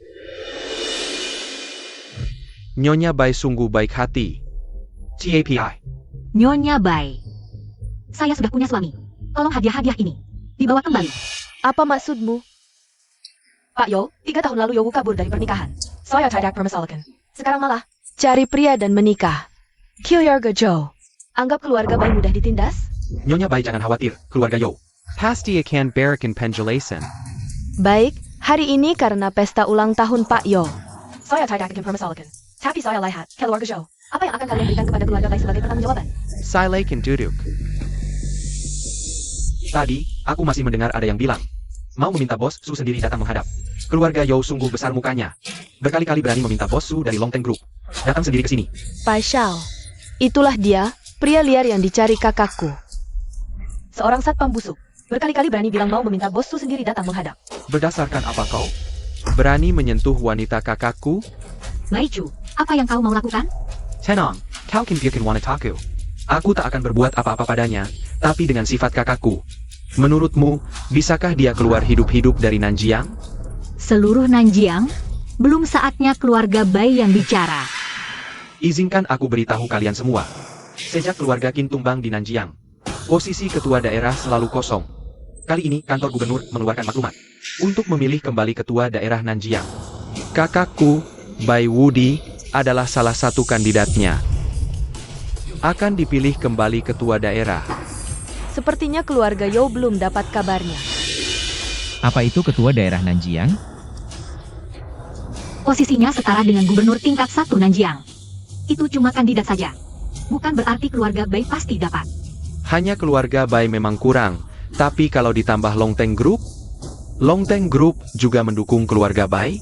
Nyonya Bai sungguh baik hati. TAPI. Nyonya Bai. Saya sudah punya suami. Tolong hadiah-hadiah ini dibawa kembali. Apa maksudmu? Pak Yo, 3 tahun lalu Yo kabur dari pernikahan. Saya tidak permasalahkan. Sekarang malah cari pria dan menikah. Keluarga Joe. Anggap keluarga Bai mudah ditindas? Nyonya Bai jangan khawatir, keluarga Yo pasti akan berikan penjelasan. Baik, hari ini karena pesta ulang tahun Pak Yo. Saya tidak akan permasalahkan. Tapi saya lihat, keluarga Joe, apa yang akan kalian berikan kepada keluarga Bai sebagai pertanggungjawaban? Silakan duduk. Tadi, aku masih mendengar ada yang bilang mau meminta Bos Su sendiri datang menghadap. Keluarga Yo sungguh besar mukanya. Berkali-kali berani meminta Bos Su dari Longteng Group datang sendiri ke sini. Pai Shao. Itulah dia, pria liar yang dicari kakakku. Seorang satpam busuk. Berkali-kali berani bilang mau meminta Bos Su sendiri datang menghadap. Berdasarkan apa kau berani menyentuh wanita kakakku? Baiju, apa yang kau mau lakukan? Tenang, kau kan biarkan wanitaku. Aku tak akan berbuat apa-apa padanya, tapi dengan sifat kakakku. Menurutmu, bisakah dia keluar hidup-hidup dari Nanjiang? Seluruh Nanjiang? Belum saatnya keluarga Bai yang bicara. Izinkan aku beritahu kalian semua. Sejak keluarga Qin tumbang di Nanjiang, posisi ketua daerah selalu kosong. Kali ini kantor gubernur mengeluarkan maklumat untuk memilih kembali ketua daerah Nanjiang. Kakakku, Bai Woody, adalah salah satu kandidatnya. Akan dipilih kembali ketua daerah. Sepertinya keluarga Yo belum dapat kabarnya. Apa itu ketua daerah Nanjiang? Posisinya setara dengan gubernur tingkat 1 Nanjiang. Itu cuma kandidat saja. Bukan berarti keluarga Bai pasti dapat. Hanya keluarga Bai memang kurang, tapi kalau ditambah Longteng Group juga mendukung keluarga Bai.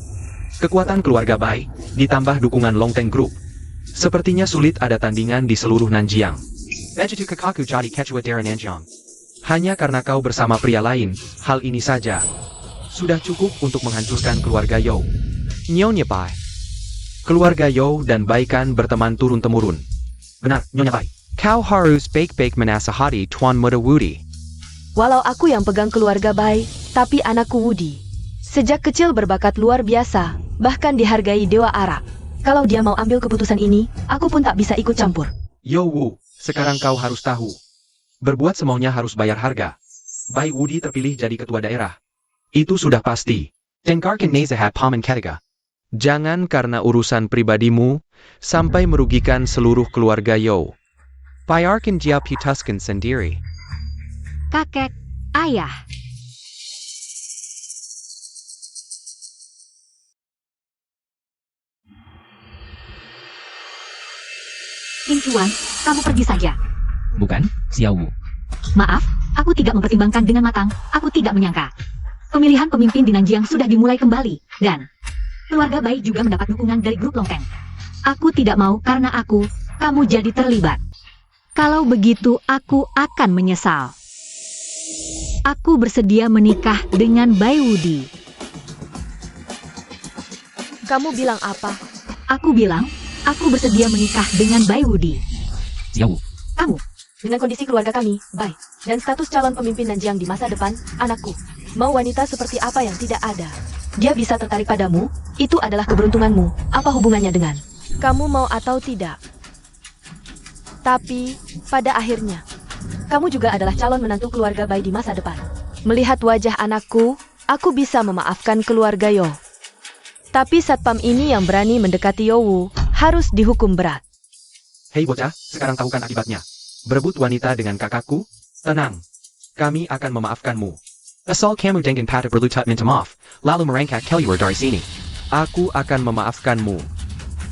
Kekuatan keluarga Bai, ditambah dukungan Longteng Group. Sepertinya sulit ada tandingan di seluruh Nanjiang. Begitu kakakku jadi ketua daerah Nanjiang. Hanya karena kau bersama pria lain, hal ini saja sudah cukup untuk menghancurkan keluarga Yo. Nyonya Bai. Keluarga Yo dan Bai kan berteman turun-temurun. Benar, Nyonya Bai. Kau harus baik-baik menasihati Tuan Muda Woody. Walau aku yang pegang keluarga Bai, tapi anakku Woody. Sejak kecil berbakat luar biasa, bahkan dihargai Dewa Arak. Kalau dia mau ambil keputusan ini, aku pun tak bisa ikut campur. Yo Wu, sekarang kau harus tahu. Berbuat semaunya harus bayar harga. Bai Woody terpilih jadi ketua daerah. Itu sudah pasti. Dengarkan nasihat paman ketiga. Jangan karena urusan pribadimu, sampai merugikan seluruh keluarga Yo. Biarkan dia putuskan sendiri. Kakek, ayah. King Chuan, kamu pergi saja. Bukan, Xiao Wu. Maaf, aku tidak mempertimbangkan dengan matang. Aku tidak menyangka. Pemilihan pemimpin di Nanjiang sudah dimulai kembali, dan keluarga Bai juga mendapat dukungan dari grup Longteng. Aku tidak mau karena kamu jadi terlibat. Kalau begitu, aku akan menyesal. Aku bersedia menikah dengan Bai Wudi. Kamu bilang apa? Aku bilang, aku bersedia menikah dengan Bai Wudi. Xiao Wu. Kamu, Dengan kondisi keluarga kami, baik, dan status calon pemimpin Nanjiang di masa depan, anakku, mau wanita seperti apa yang tidak ada? Dia bisa tertarik padamu, itu adalah keberuntunganmu. Apa hubungannya dengan kamu mau atau tidak? Tapi, pada akhirnya, kamu juga adalah calon menantu keluarga Bai di masa depan. Melihat wajah anakku, aku bisa memaafkan keluarga Yo. Tapi satpam ini yang berani mendekati Yowu harus dihukum berat. Hei bocah, sekarang tahukan akibatnya. Berebut wanita dengan kakakku? Tenang. Kami akan memaafkanmu. Asal kamu dengan pada berlutut minta maaf, lalu merangkak keluar dari sini. Aku akan memaafkanmu.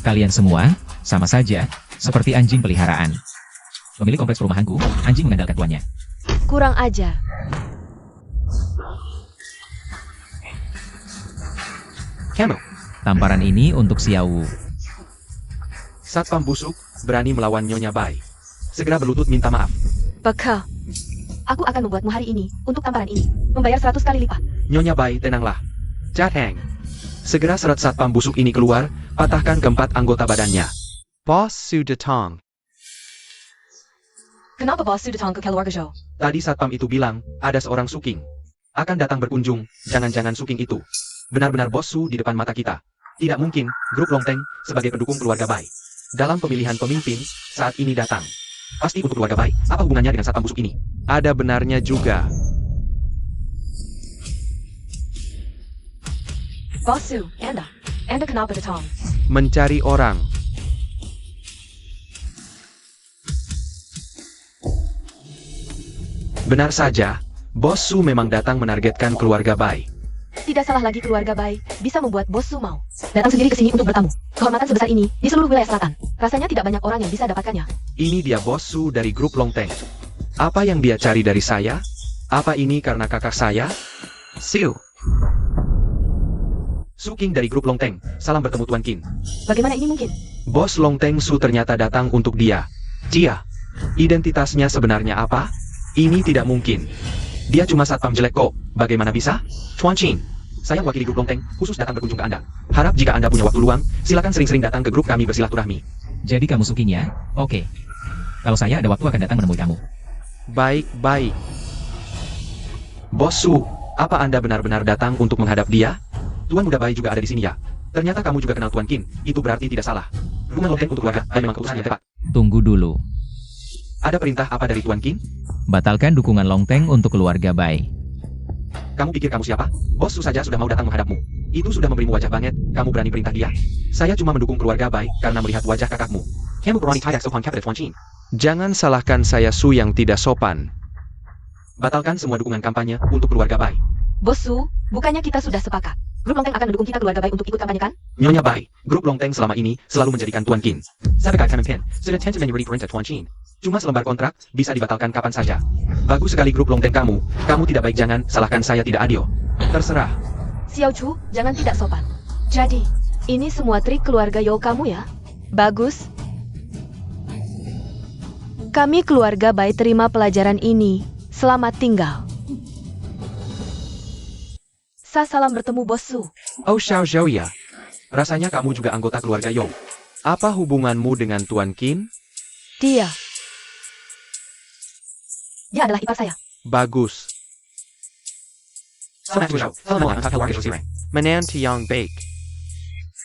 Kalian semua, sama saja, seperti anjing peliharaan. Pemilik kompleks perumahanku, anjing mengandalkan tuannya. Kurang ajar. Kamu, Tamparan ini untuk Xiao Wu. satpam busuk, berani melawan Nyonya Bai. Segera berlutut minta maaf. Beka. Aku akan membuatmu hari ini, untuk tamparan ini, membayar 100 kali lipat. Nyonya Bai, tenanglah. Jateng. Segera seret satpam busuk ini keluar, patahkan keempat anggota badannya. Boss Su Detong. Kenapa bos sudah datang ke keluarga Jo? Tadi satpam itu bilang, ada seorang Suking. Akan datang berkunjung, jangan-jangan Suking itu. Benar-benar bos Su di depan mata kita. Tidak mungkin, grup Longteng, sebagai pendukung keluarga Bai. Dalam pemilihan pemimpin, saat ini datang. Pasti untuk keluarga Bai, apa hubungannya dengan satpam busuk ini? Ada benarnya juga. Bos Su, Anda kenapa datang? Mencari orang. Benar saja, Bos Su memang datang menargetkan keluarga Bai. Tidak salah lagi keluarga Bai, bisa membuat bos Su mau datang sendiri ke sini untuk bertamu. Kehormatan sebesar ini, di seluruh wilayah selatan. Rasanya tidak banyak orang yang bisa dapatkannya. Ini dia Bos Su dari grup Longteng. Apa yang dia cari dari saya? Apa ini karena kakak saya? Siu. Su King dari grup Longteng, salam bertemu Tuan King. Bagaimana ini mungkin? Bos Longteng Su ternyata datang untuk dia. Dia. Identitasnya sebenarnya apa? Ini tidak mungkin. Dia cuma satpam jelek kok. Bagaimana bisa? Tuan Qin, saya wakili grup Longteng, khusus datang berkunjung ke Anda. Harap jika Anda punya waktu luang, silakan sering-sering datang ke grup kami bersilaturahmi. Jadi kamu Suking ya? Oke. Kalau saya ada waktu akan datang menemui kamu. Baik-baik. Bos Su, apa Anda benar-benar datang untuk menghadap dia? Tuan Muda Bai juga ada di sini ya? Ternyata kamu juga kenal Tuan Qin, itu berarti tidak salah. Hubungan Longteng untuk keluarga Bai memang keputusan yang tepat. Tunggu dulu. Ada perintah apa dari Tuan Qin? Batalkan dukungan Longteng untuk keluarga Bai. Kamu pikir kamu siapa? Bos Su saja sudah mau datang menghadapmu. Itu sudah memberimu wajah banget, kamu berani perintah dia? Saya cuma mendukung keluarga Bai karena melihat wajah kakakmu. Kamu berani tidak sopan kepada Tuan Qin. Jangan salahkan saya Su yang tidak sopan. Batalkan semua dukungan kampanye untuk keluarga Bai. Bos Su, bukannya kita sudah sepakat? Grup Longteng akan mendukung kita keluarga Bai untuk ikut kampanye kan? Nyonya Bai, grup Longteng selama ini selalu menjadikan Tuan Qin sebagai pemimpin. Sudah tentu menjadi perintah Tuan Qin. Cuma selembar kontrak, bisa dibatalkan kapan saja. Bagus sekali grup Longteng kamu tidak baik, jangan salahkan saya tidak adil. Terserah. Xiao Chu, jangan tidak sopan. Jadi, ini semua trik keluarga Yo kamu ya? Bagus. Kami keluarga Bai terima pelajaran ini. Selamat tinggal. Salam bertemu Bos Su. Oh Xiao Zhou ya. Rasanya kamu juga anggota keluarga Yo. Apa hubunganmu dengan Tuan Qin? Dia adalah ipar saya. Bagus. Menanti yang baik.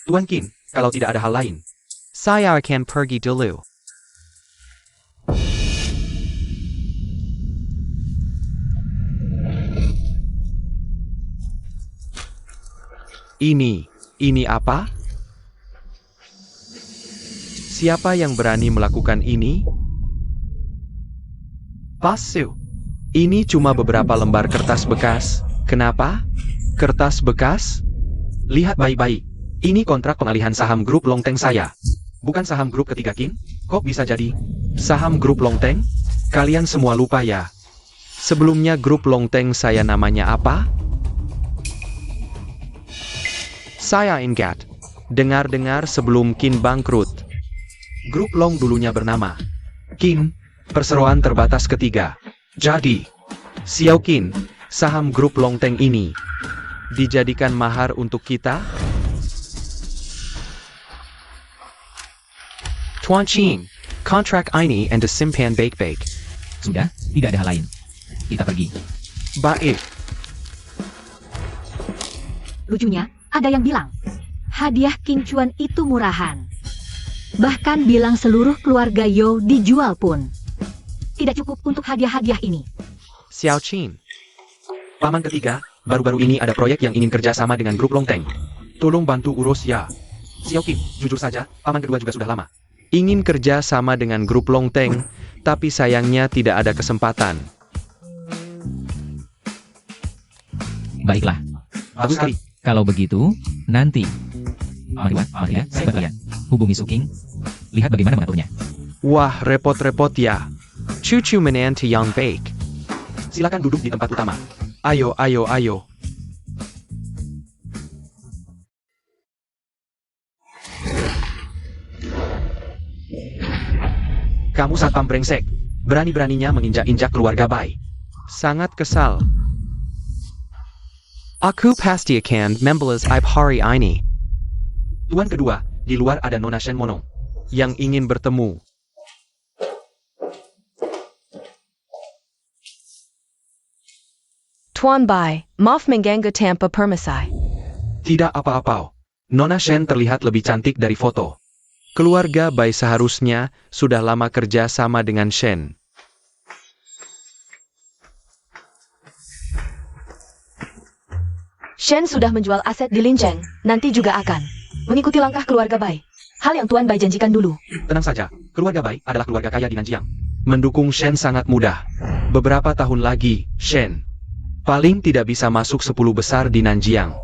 Tuan Qin, kalau tidak ada hal lain, saya akan pergi dulu. Ini apa? Siapa yang berani melakukan ini? Pasu. Ini cuma beberapa lembar kertas bekas. Kenapa? Kertas bekas? Lihat baik-baik. Ini kontrak pengalihan saham grup Longteng saya. Bukan saham grup ketiga King. Kok bisa jadi saham grup Longteng? Kalian semua lupa ya? Sebelumnya grup Longteng saya namanya apa? Saya ingat. Dengar-dengar sebelum Kin bangkrut. Grup Long dulunya bernama Kin, perseroan terbatas ketiga. Jadi, Xiao Qin, saham grup Longteng ini, dijadikan mahar untuk kita? Tuan Qin, kontrak ini and simpan baik-baik. Sudah, tidak ada hal lain. Kita pergi. Baik. Lucunya, ada yang bilang, hadiah King Chuan itu murahan. Bahkan bilang seluruh keluarga Yo dijual pun. Tidak cukup untuk hadiah-hadiah ini. Xiao Qin. Paman ketiga, baru-baru ini ada proyek yang ingin kerja sama dengan grup Longteng. Tolong bantu urus ya. Xiao Qin, jujur saja, paman kedua juga sudah lama ingin kerja sama dengan grup Longteng, tapi sayangnya tidak ada kesempatan. Baiklah. Bagus sekali. Kalau begitu, nanti. Paman dua, paman tiga, saya bantu ya. Hubungi Suking. Lihat bagaimana mengaturnya. Wah, repot-repot ya. Cucu menanti yang baik. Silakan duduk di tempat utama. Ayo. Kamu satpam brengsek. Berani-beraninya menginjak-injak keluarga Bai. Sangat kesal. Aku pasti akan membalas aib hari ini. Tuan kedua, di luar ada Nona Shen Monong yang ingin bertemu. Tuan Bai, maaf mengganggu tanpa permisi. Tidak apa-apa. Nona Shen terlihat lebih cantik dari foto. Keluarga Bai seharusnya sudah lama kerja sama dengan Shen. Shen sudah menjual aset di Lincheng, nanti juga akan mengikuti langkah keluarga Bai. Hal yang Tuan Bai janjikan dulu. Tenang saja, keluarga Bai adalah keluarga kaya di Nanjiang. Mendukung Shen sangat mudah. Beberapa tahun lagi, Shen paling tidak bisa masuk 10 besar di Nanjiang.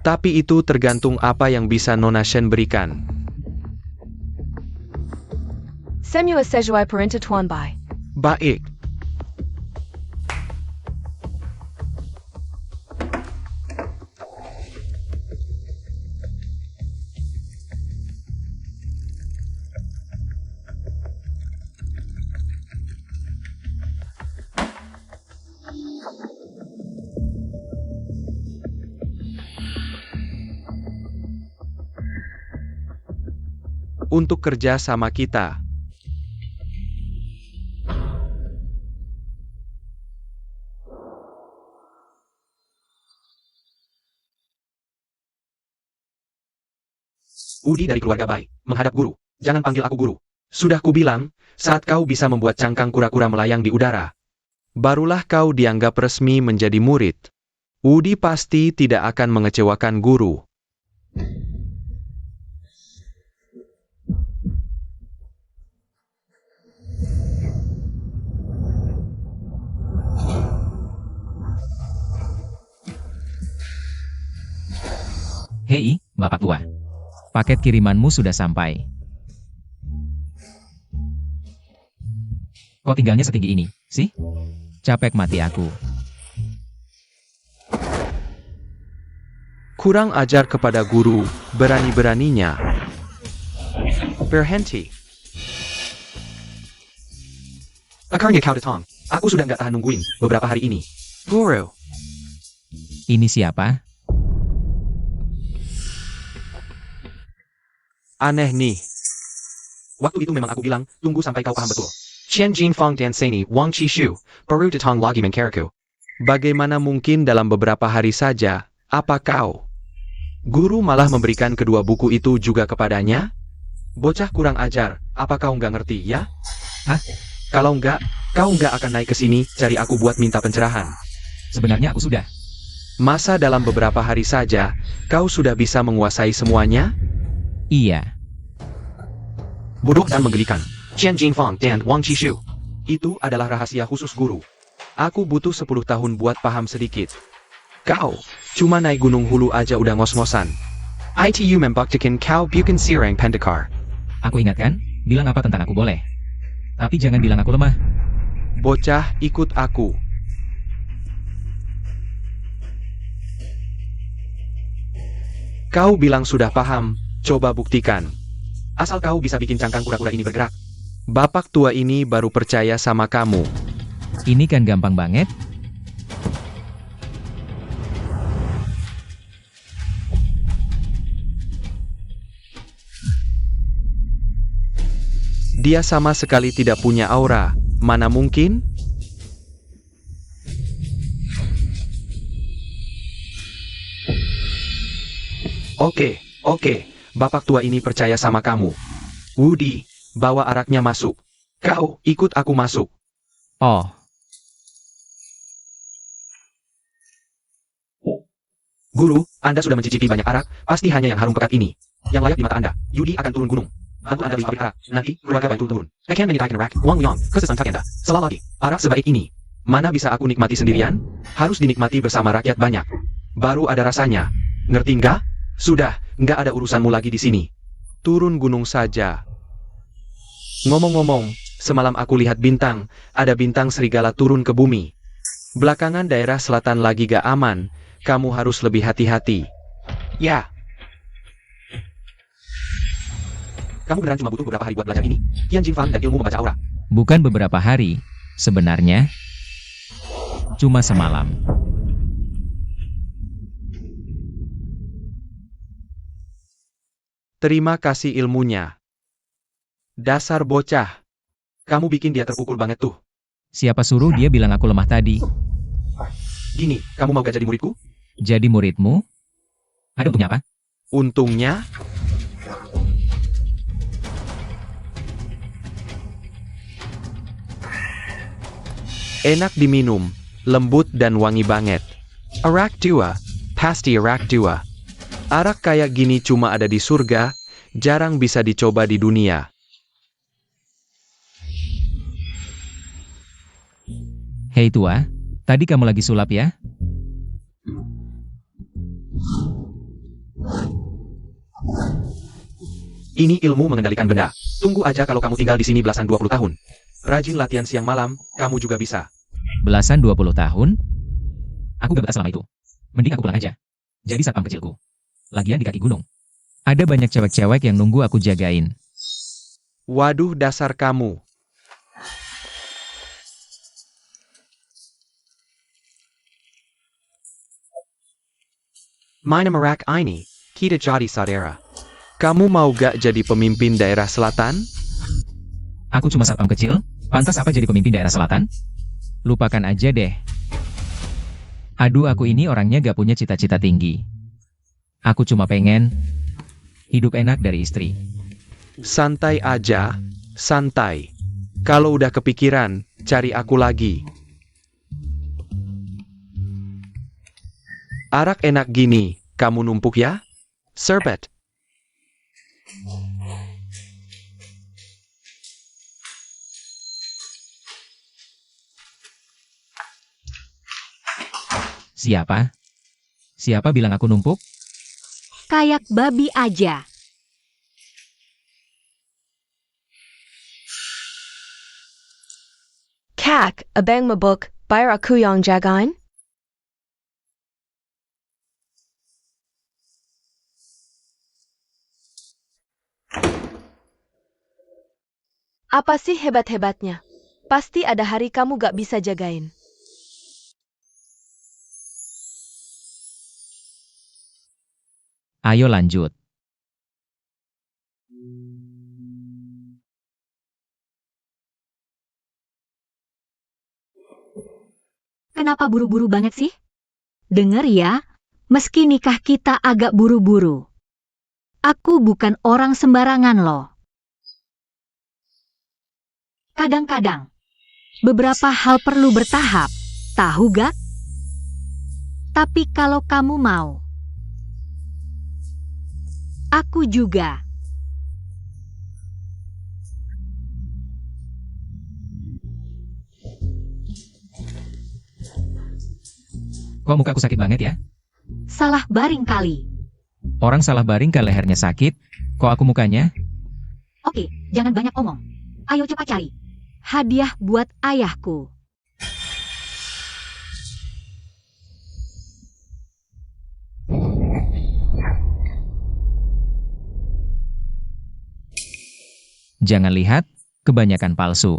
Tapi itu tergantung apa yang bisa Nona Shen berikan. Semua sesuai perintah Tuan Bai. Baik. Untuk kerja sama kita. Udi dari keluarga Bai, menghadap guru. Jangan panggil aku guru. Sudah kubilang, saat kau bisa membuat cangkang kura-kura melayang di udara, barulah kau dianggap resmi menjadi murid. Udi pasti tidak akan mengecewakan guru. Hei, Bapak Tua. Paket kirimanmu sudah sampai. Kok tinggalnya setinggi ini, sih? Capek mati aku. Kurang ajar kepada guru, berani-beraninya. Berhenti. Akarnya kau datang. Aku sudah nggak tahan nungguin beberapa hari ini. Guru. Ini siapa? Aneh nih. Waktu itu memang aku bilang, tunggu sampai kau paham betul. Chen Jinfang dan Seni, Wang Qishu, baru datang lagi mengkaraku. Bagaimana mungkin dalam beberapa hari saja, apa kau? Guru malah memberikan kedua buku itu juga kepadanya? Bocah kurang ajar, apa kau nggak ngerti ya? Hah? Kalau nggak, kau nggak akan naik ke sini cari aku buat minta pencerahan. Sebenarnya aku sudah. Masa dalam beberapa hari saja, Kau sudah bisa menguasai semuanya? Iya. Bodoh dan menggelikan. Qian Jingfang dan Wang Qishu. Itu adalah rahasia khusus guru. Aku butuh 10 tahun buat paham sedikit. Kau, cuma naik gunung hulu aja udah ngos-ngosan. ITU membuktikan kau bukan sirang pendekar. Aku ingatkan, bilang apa tentang aku boleh. Tapi jangan bilang aku lemah. Bocah, ikut aku. Kau bilang sudah paham, coba buktikan. Asal kau bisa bikin cangkang kura-kura ini bergerak. Bapak tua ini baru percaya sama kamu. Ini kan gampang banget. Dia sama sekali tidak punya aura. Mana mungkin? Oke. Bapak tua ini percaya sama kamu. Woody, bawa araknya masuk. Kau, ikut aku masuk. Oh, Guru, Anda sudah mencicipi banyak arak, pasti hanya yang harum pekat ini. Yang layak di mata Anda. Yudi akan turun gunung. Bantu Anda beli pabrik arak. Nanti, keluarga bantu turun. I can't menitakan arak. Wang Liang, kesesantak Anda. Salah lagi. Arak sebaik ini. Mana bisa aku nikmati sendirian? Harus dinikmati bersama rakyat banyak. Baru ada rasanya. Ngerti nggak? Sudah, nggak ada urusanmu lagi di sini. Turun gunung saja. Ngomong-ngomong, semalam aku lihat bintang. Ada bintang serigala turun ke bumi. Belakangan daerah selatan lagi gak aman. Kamu harus lebih hati-hati. Ya. Kamu beneran cuma butuh beberapa hari buat belajar ini? Qian Jingfang dan ilmu membaca aura. bukan beberapa hari. Sebenarnya, cuma semalam. Terima kasih ilmunya. Dasar bocah. Kamu bikin dia terpukul banget tuh. Siapa suruh dia bilang aku lemah tadi? Gini, kamu mau gak jadi muridku? Jadi muridmu? Ada untungnya apa? Untungnya, enak diminum, lembut dan wangi banget. Arak 2, pasti arak 2. Arak kayak gini cuma ada di surga, jarang bisa dicoba di dunia. Hei tua, tadi kamu lagi sulap ya? Ini ilmu mengendalikan benda. Tunggu aja kalau kamu tinggal di sini belasan 20 tahun. Rajin latihan siang malam, kamu juga bisa. Belasan 20 tahun? Aku gak betah selama itu. Mending aku pulang aja. Jadi satpam kecilku. Lagian di kaki gunung. Ada banyak cewek-cewek yang nunggu aku jagain. Waduh dasar kamu. Mana merak ini, kita jadi saudara. Kamu mau gak jadi pemimpin daerah selatan? Aku cuma satpam kecil, pantas apa jadi pemimpin daerah selatan? Lupakan aja deh. Aduh, aku ini orangnya gak punya cita-cita tinggi. Aku cuma pengen hidup enak dari istri. Santai aja, santai. Kalau udah kepikiran, cari aku lagi. Arak enak gini, kamu numpuk ya? Serbet. Siapa? Siapa bilang aku numpuk? Kayak babi aja. Kak, abang mabuk, bayar aku yang jagain? Apa sih hebat-hebatnya? Pasti ada hari kamu gak bisa jagain. Ayo lanjut. Kenapa buru-buru banget sih? Dengar ya, meski nikah kita agak buru-buru. Aku bukan orang sembarangan loh. Kadang-kadang, beberapa hal perlu bertahap, tahu gak? Tapi kalau kamu mau, Aku juga. Kok mukaku sakit banget ya? Salah baring kali. Orang salah baring ke lehernya sakit. Kok aku mukanya? Oke, jangan banyak omong. Ayo cepat cari. Hadiah buat ayahku. Jangan lihat, kebanyakan palsu.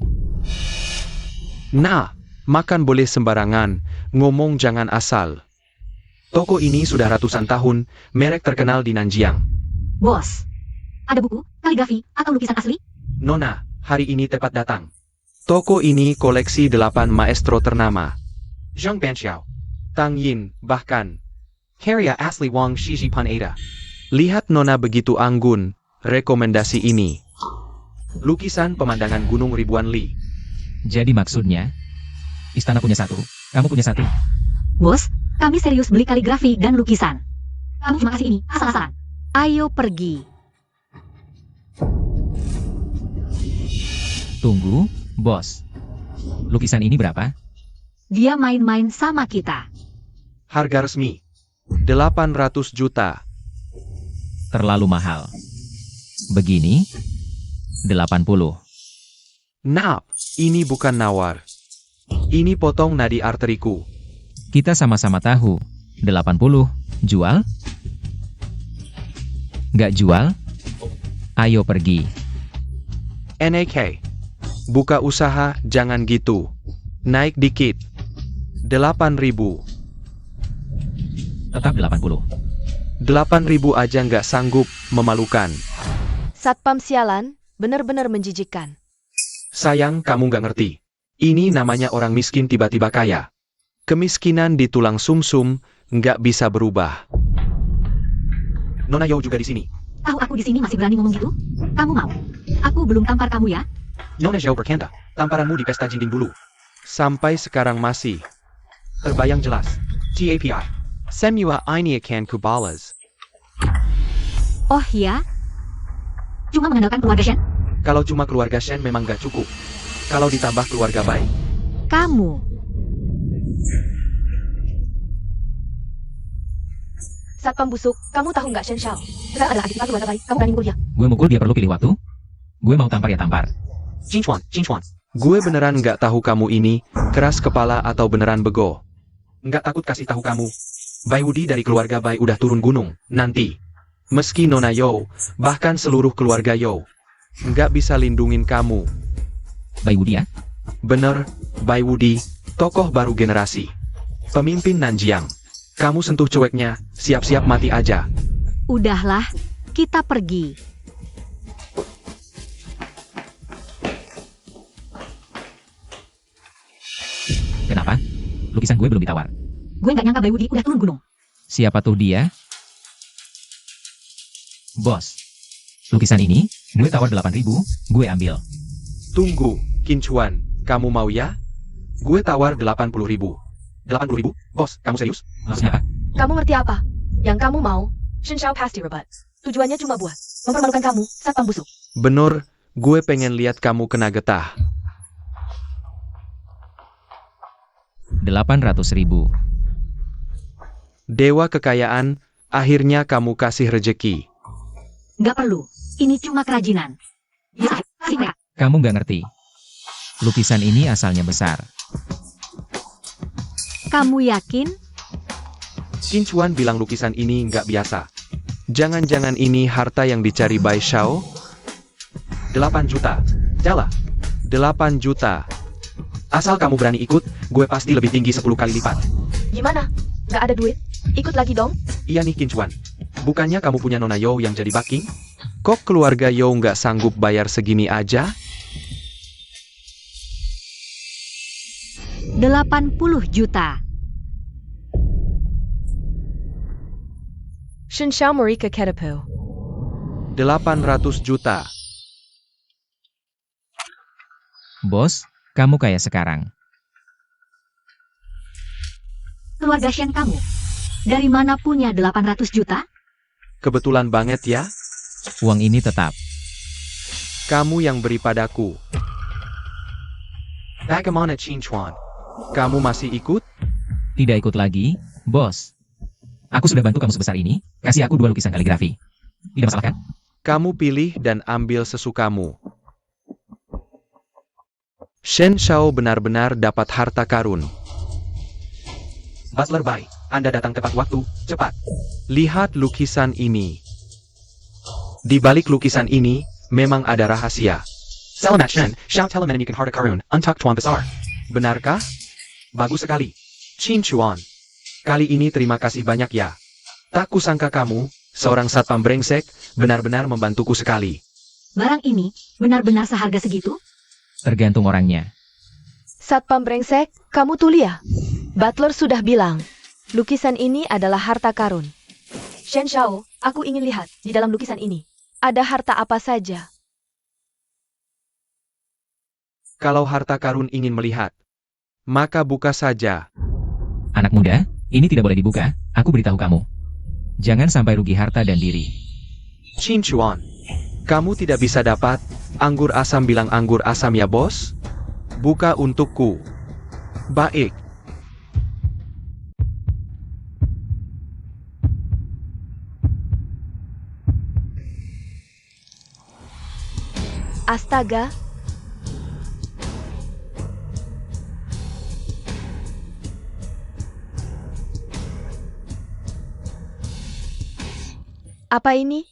Nah, makan boleh sembarangan, ngomong jangan asal. Toko ini sudah ratusan tahun, merek terkenal di Nanjiang. Bos, ada buku, kaligrafi, atau lukisan asli? Nona, hari ini tepat datang. Toko ini koleksi 8 maestro ternama. Zhang Banxiao, Tang Yin, bahkan karya asli Wang Shiji Pan Ada. Lihat Nona begitu anggun, rekomendasi ini. Lukisan pemandangan gunung ribuan li. Jadi maksudnya, istana punya satu, kamu punya satu. Bos, kami serius beli kaligrafi dan lukisan. Kamu cuma kasih ini, asal-asalan. Ayo pergi. Tunggu, bos. Lukisan ini berapa? Dia main-main sama kita. Harga resmi 800 juta. Terlalu mahal. Begini, 80. Nah, ini bukan nawar. Ini potong nadi arteriku. Kita sama-sama tahu. 80. Jual? Nggak jual? Ayo pergi. NAK. Buka usaha, jangan gitu. Naik dikit. 8.000. Tetap 80. 8.000 aja nggak sanggup, memalukan. Satpam sialan, benar-benar menjijikkan. Sayang kamu nggak ngerti. Ini namanya orang miskin tiba-tiba kaya. Kemiskinan di tulang sumsum, nggak bisa berubah. Nona Yo juga di sini. Tahu aku di sini masih berani ngomong gitu? Kamu mau? Aku belum tampar kamu ya? Nona Yo berkata, tamparanmu di pesta jinding dulu. Sampai sekarang masih terbayang jelas. TAPI. Semua ini akan kubalas. Oh ya? Cuma mengandalkan keluarga Shen? Kalau cuma keluarga Shen memang nggak cukup. Kalau ditambah keluarga baik. Kamu. Satpam busuk, kamu tahu nggak Shen Shao? Zhang adalah adik ipar keluarga baik, kamu berani mukul dia. Gue mukul dia perlu pilih waktu. Gue mau tampar ya tampar. Jinchuan. Gue beneran nggak tahu kamu ini, keras kepala atau beneran bego. Nggak takut kasih tahu kamu. Bai Wudi dari keluarga Bai udah turun gunung, nanti. Meski Nona Yo, bahkan seluruh keluarga Yo, nggak bisa lindungin kamu. Bai Wudi ya? Bener, Bai Wudi, tokoh baru generasi. Pemimpin Nanjiang. Kamu sentuh cueknya, siap-siap mati aja. Udahlah, kita pergi. Kenapa? Lukisan gue belum ditawar. Gue nggak nyangka Bai Wudi udah turun gunung. Siapa tuh dia? Bos. Lukisan ini, gue tawar 8.000, gue ambil. Tunggu, Kincuan, kamu mau ya? Gue tawar 80.000. 80.000? Bos, kamu serius? Maksudnya apa? Kamu ngerti apa? Yang kamu mau, Shen Shao pasti rebut. Tujuannya cuma buat mempermalukan kamu, satpam busuk. Bener, gue pengen lihat kamu kena getah. 800.000. Dewa kekayaan, akhirnya kamu kasih rejeki. Nggak perlu. Ini cuma kerajinan. Ya, kasih mereka. Kamu nggak ngerti. Lukisan ini asalnya besar. Kamu yakin? Kincuan bilang lukisan ini nggak biasa. Jangan-jangan ini harta yang dicari Bai Shao? 8 juta. Jala. 8 juta. Asal kamu berani ikut, gue pasti lebih tinggi 10 kali lipat. Gimana? Nggak ada duit? Ikut lagi dong. Iya nih Kincuan. Bukannya kamu punya Nona Yo yang jadi backing? Kok keluarga Yo nggak sanggup bayar segini aja? 80 juta. Shen Shao Marika Ketapu. 800 juta. Bos, kamu kayak sekarang. Keluarga Shen kamu. Dari mana punya 800 juta? Kebetulan banget ya. Uang ini tetap. Kamu yang beri padaku. Bagaimana Qin Chuan? Kamu masih ikut? Tidak ikut lagi, bos. Aku sudah bantu kamu sebesar ini, kasih aku 2 lukisan kaligrafi. Tidak masalah kan? Kamu pilih dan ambil sesukamu. Shen Shao benar-benar dapat harta karun. Butler Bai, Anda datang tepat waktu, cepat. Lihat lukisan ini. Di balik lukisan ini, memang ada rahasia. Selamat Shen, Shao Telemen you can harta karun, untuk Tuan Besar. Benarkah? Bagus sekali. Qin Chuan. Kali ini terima kasih banyak ya. Tak kusangka kamu, seorang satpam brengsek, benar-benar membantuku sekali. Barang ini benar-benar seharga segitu? Tergantung orangnya. Satpam brengsek, kamu tuli ya? Butler sudah bilang, lukisan ini adalah harta karun. Shen Shao, aku ingin lihat di dalam lukisan ini. Ada harta apa saja? Kalau harta karun ingin melihat, maka buka saja. Anak muda, ini tidak boleh dibuka, aku beritahu kamu. Jangan sampai rugi harta dan diri. Qin Chuan, kamu tidak bisa dapat anggur asam bilang anggur asam ya bos? Buka untukku. Baik. Astaga. Apa ini?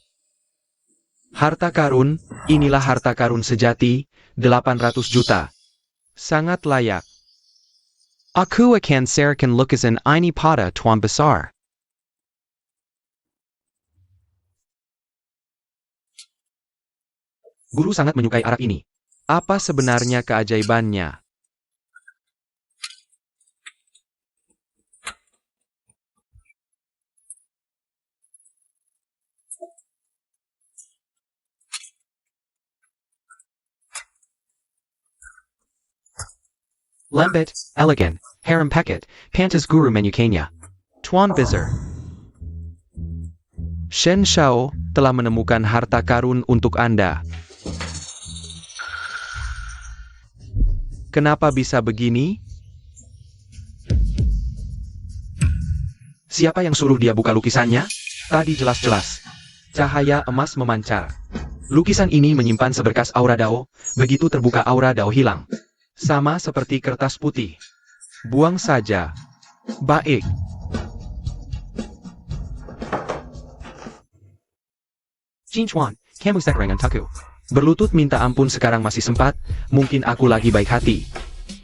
Harta karun, inilah harta karun sejati, 800 juta. Sangat layak. Aku akan serahkan lukisan ini pada Tuan Besar. Guru sangat menyukai arak ini. Apa sebenarnya keajaibannya? Lembut, elegan, harem peket, pantas guru menyukainya. Tuan Besar. Shen Shao telah menemukan harta karun untuk Anda. Kenapa bisa begini? Siapa yang suruh dia buka lukisannya? Tadi jelas-jelas. Cahaya emas memancar. Lukisan ini menyimpan seberkas aura Dao, begitu terbuka aura Dao hilang. Sama seperti kertas putih. Buang saja. Baik. Qin Chuan, kamu sekarang untukku. Berlutut minta ampun sekarang masih sempat, mungkin aku lagi baik hati.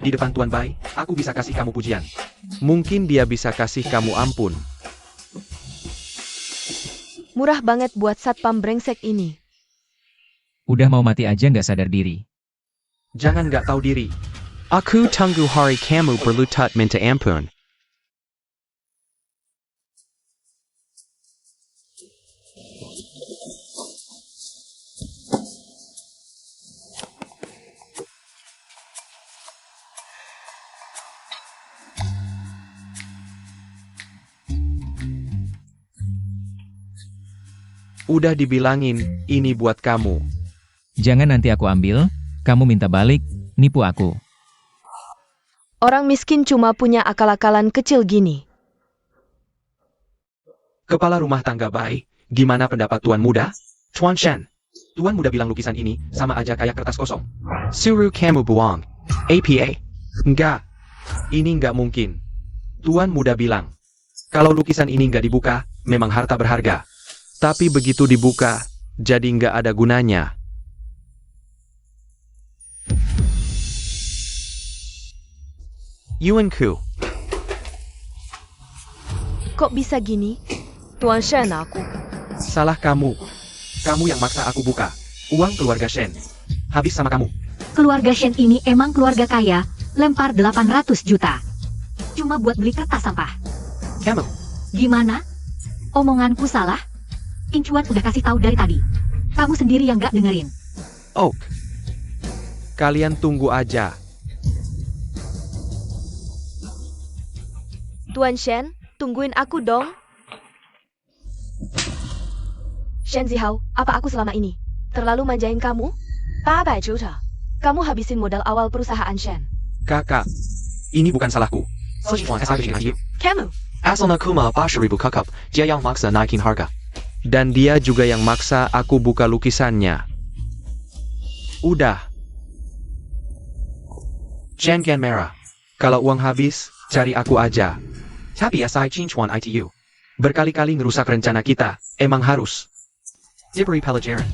Di depan Tuan Bai, aku bisa kasih kamu pujian. Mungkin dia bisa kasih kamu ampun. Murah banget buat satpam brengsek ini. Udah mau mati aja nggak sadar diri. Jangan nggak tahu diri. Aku tunggu hari kamu berlutut minta ampun. Udah dibilangin, ini buat kamu. Jangan nanti aku ambil, kamu minta balik, nipu aku. Orang miskin cuma punya akal-akalan kecil gini. Kepala rumah tangga Bai, gimana pendapat Tuan Muda? Tuan Shen. Tuan Muda bilang lukisan ini sama aja kayak kertas kosong. Suruh kamu buang. APA. Enggak. Ini enggak mungkin. Tuan Muda bilang, kalau lukisan ini enggak dibuka, memang harta berharga. Tapi begitu dibuka, jadi enggak ada gunanya. Yuanku. Kok bisa gini? Tuan Shen aku. Salah kamu. Kamu yang maksa aku buka. Uang keluarga Shen. Habis sama kamu. Keluarga Shen ini emang keluarga kaya, lempar 800 juta. Cuma buat beli kertas sampah. Kamu. Gimana? Omonganku salah? Incuan udah kasih tahu dari tadi. Kamu sendiri yang gak dengerin. Oak. Kalian tunggu aja. Tuan Shen, tungguin aku dong. Shen Zihao, apa aku selama ini terlalu manjain kamu? 800 juta. Kamu habisin modal awal perusahaan Shen. Kakak, ini bukan salahku. Kamu. Asalnya kuma 80.000 kakak, dia yang maksa naikin harga. Dan dia juga yang maksa aku buka lukisannya. Udah. Jangan merah. Kalau uang habis, cari aku aja. Tapi asai Cinchuan ITU. Berkali-kali ngerusak rencana kita, emang harus. Diberi pelajaran.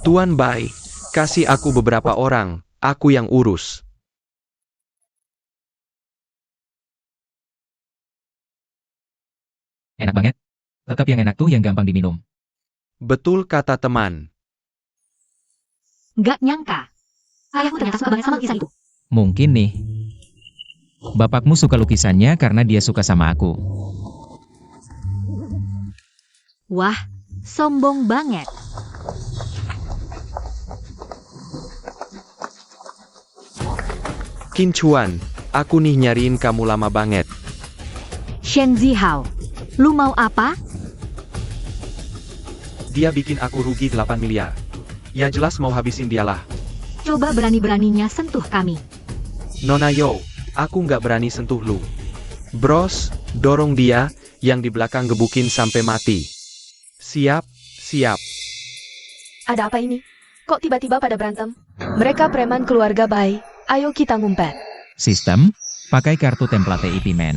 Tuan Bai, kasih aku beberapa orang, aku yang urus. Enak banget. Tetap yang enak tuh yang gampang diminum. Betul kata teman. Gak nyangka. Ayahmu ternyata suka banget sama lukisan itu. Mungkin nih. Bapakmu suka lukisannya karena dia suka sama aku. Wah, sombong banget. Qin Chuan, aku nih nyariin kamu lama banget. Shen Zihao, lu mau apa? Dia bikin aku rugi 8 miliar. Ya jelas mau habisin dialah. Coba berani-beraninya sentuh kami. Nona Yo, aku nggak berani sentuh lu. Bros, dorong dia, yang di belakang gebukin sampai mati. Siap, siap. Ada apa ini? Kok tiba-tiba pada berantem? Mereka preman keluarga Bai. Ayo kita ngumpet. Sistem, pakai kartu template IP Man.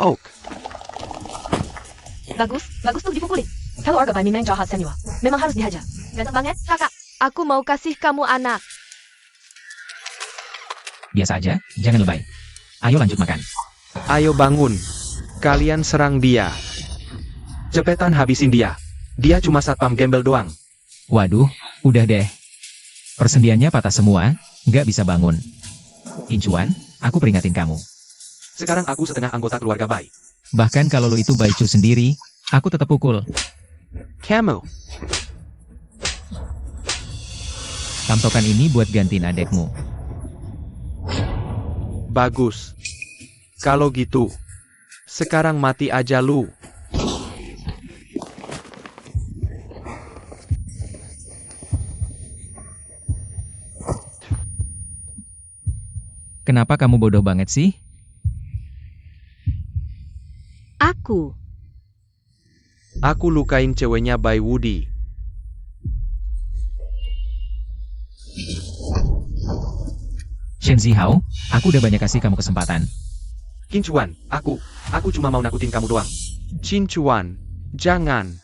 Oak, Bagus tuh dipukulin. Kalau warga Bai memang jahat senior. Memang harus dihajar. Ganteng banget, kakak. Aku mau kasih kamu anak. Biasa aja, jangan lebay. Ayo lanjut makan. ayo bangun. Kalian serang dia. Cepetan habisin dia. Dia cuma satpam gembel doang. Waduh, udah deh. Persendiannya patah semua, nggak bisa bangun. Incuan, aku peringatin kamu. Sekarang aku setengah anggota keluarga Bai. Bahkan kalau lo itu Baicu sendiri, aku tetap pukul. Kamu. Tamtokan ini buat gantiin adekmu. Bagus. Kalau gitu, sekarang mati aja lu. Kenapa kamu bodoh banget sih? Aku lukain ceweknya Bai Woody. Shen Zihao, aku udah banyak kasih kamu kesempatan. Qin Chuan, aku cuma mau nakutin kamu doang. Qin Chuan, jangan.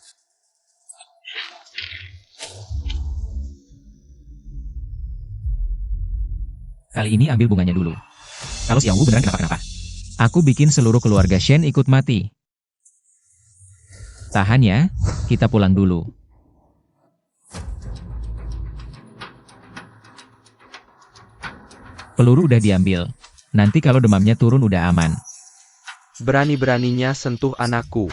Kali ini ambil bunganya dulu. Kalau Xiaowu beneran kenapa-kenapa, aku bikin seluruh keluarga Shen ikut mati. Tahan ya, kita pulang dulu. Peluru udah diambil. Nanti kalau demamnya turun udah aman. Berani-beraninya sentuh anakku.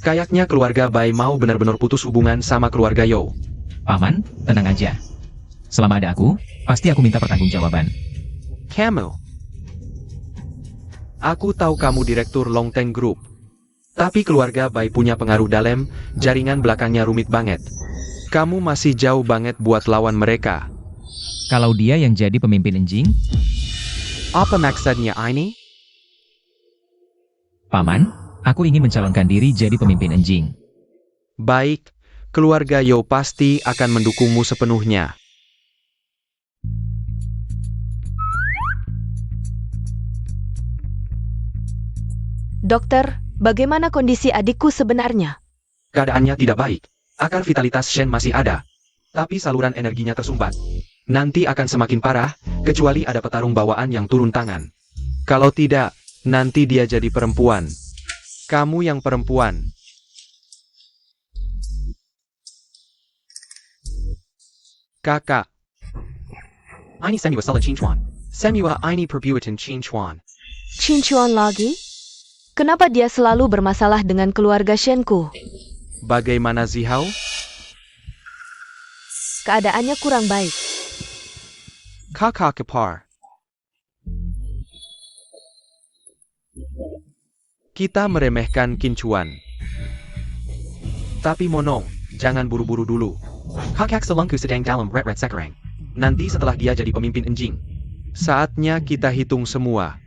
Kayaknya keluarga Bai mau benar-benar putus hubungan sama keluarga Yo. Paman, tenang aja. Selama ada aku, pasti aku minta pertanggungjawaban. Kamu. Aku tahu kamu direktur Longteng Group. Tapi keluarga Bai punya pengaruh dalam, jaringan belakangnya rumit banget. Kamu masih jauh banget buat lawan mereka. Kalau dia yang jadi pemimpin Enjing, Apa maksudnya ini? Paman, aku ingin mencalonkan diri jadi pemimpin Enjing. Baik, keluarga Yo pasti akan mendukungmu sepenuhnya. Dokter, bagaimana kondisi adikku sebenarnya? Keadaannya tidak baik. Akar vitalitas Shen masih ada. Tapi saluran energinya tersumbat. Nanti akan semakin parah, kecuali ada petarung bawaan yang turun tangan. Kalau tidak, nanti dia jadi perempuan. Kamu yang perempuan. Kakak. Ini semua salah Qinchuan. Semua ini perbuatan Qinchuan. Qinchuan lagi? Kenapa dia selalu bermasalah dengan keluarga Shenku? Bagaimana Zihao? Keadaannya kurang baik. Kakak kepar. Kita meremehkan Qinchuan. Tapi Monong, jangan buru-buru dulu. Kakak selangku sedang dalam ret-ret sekarang. Nanti setelah dia jadi pemimpin enjing. Saatnya kita hitung semua.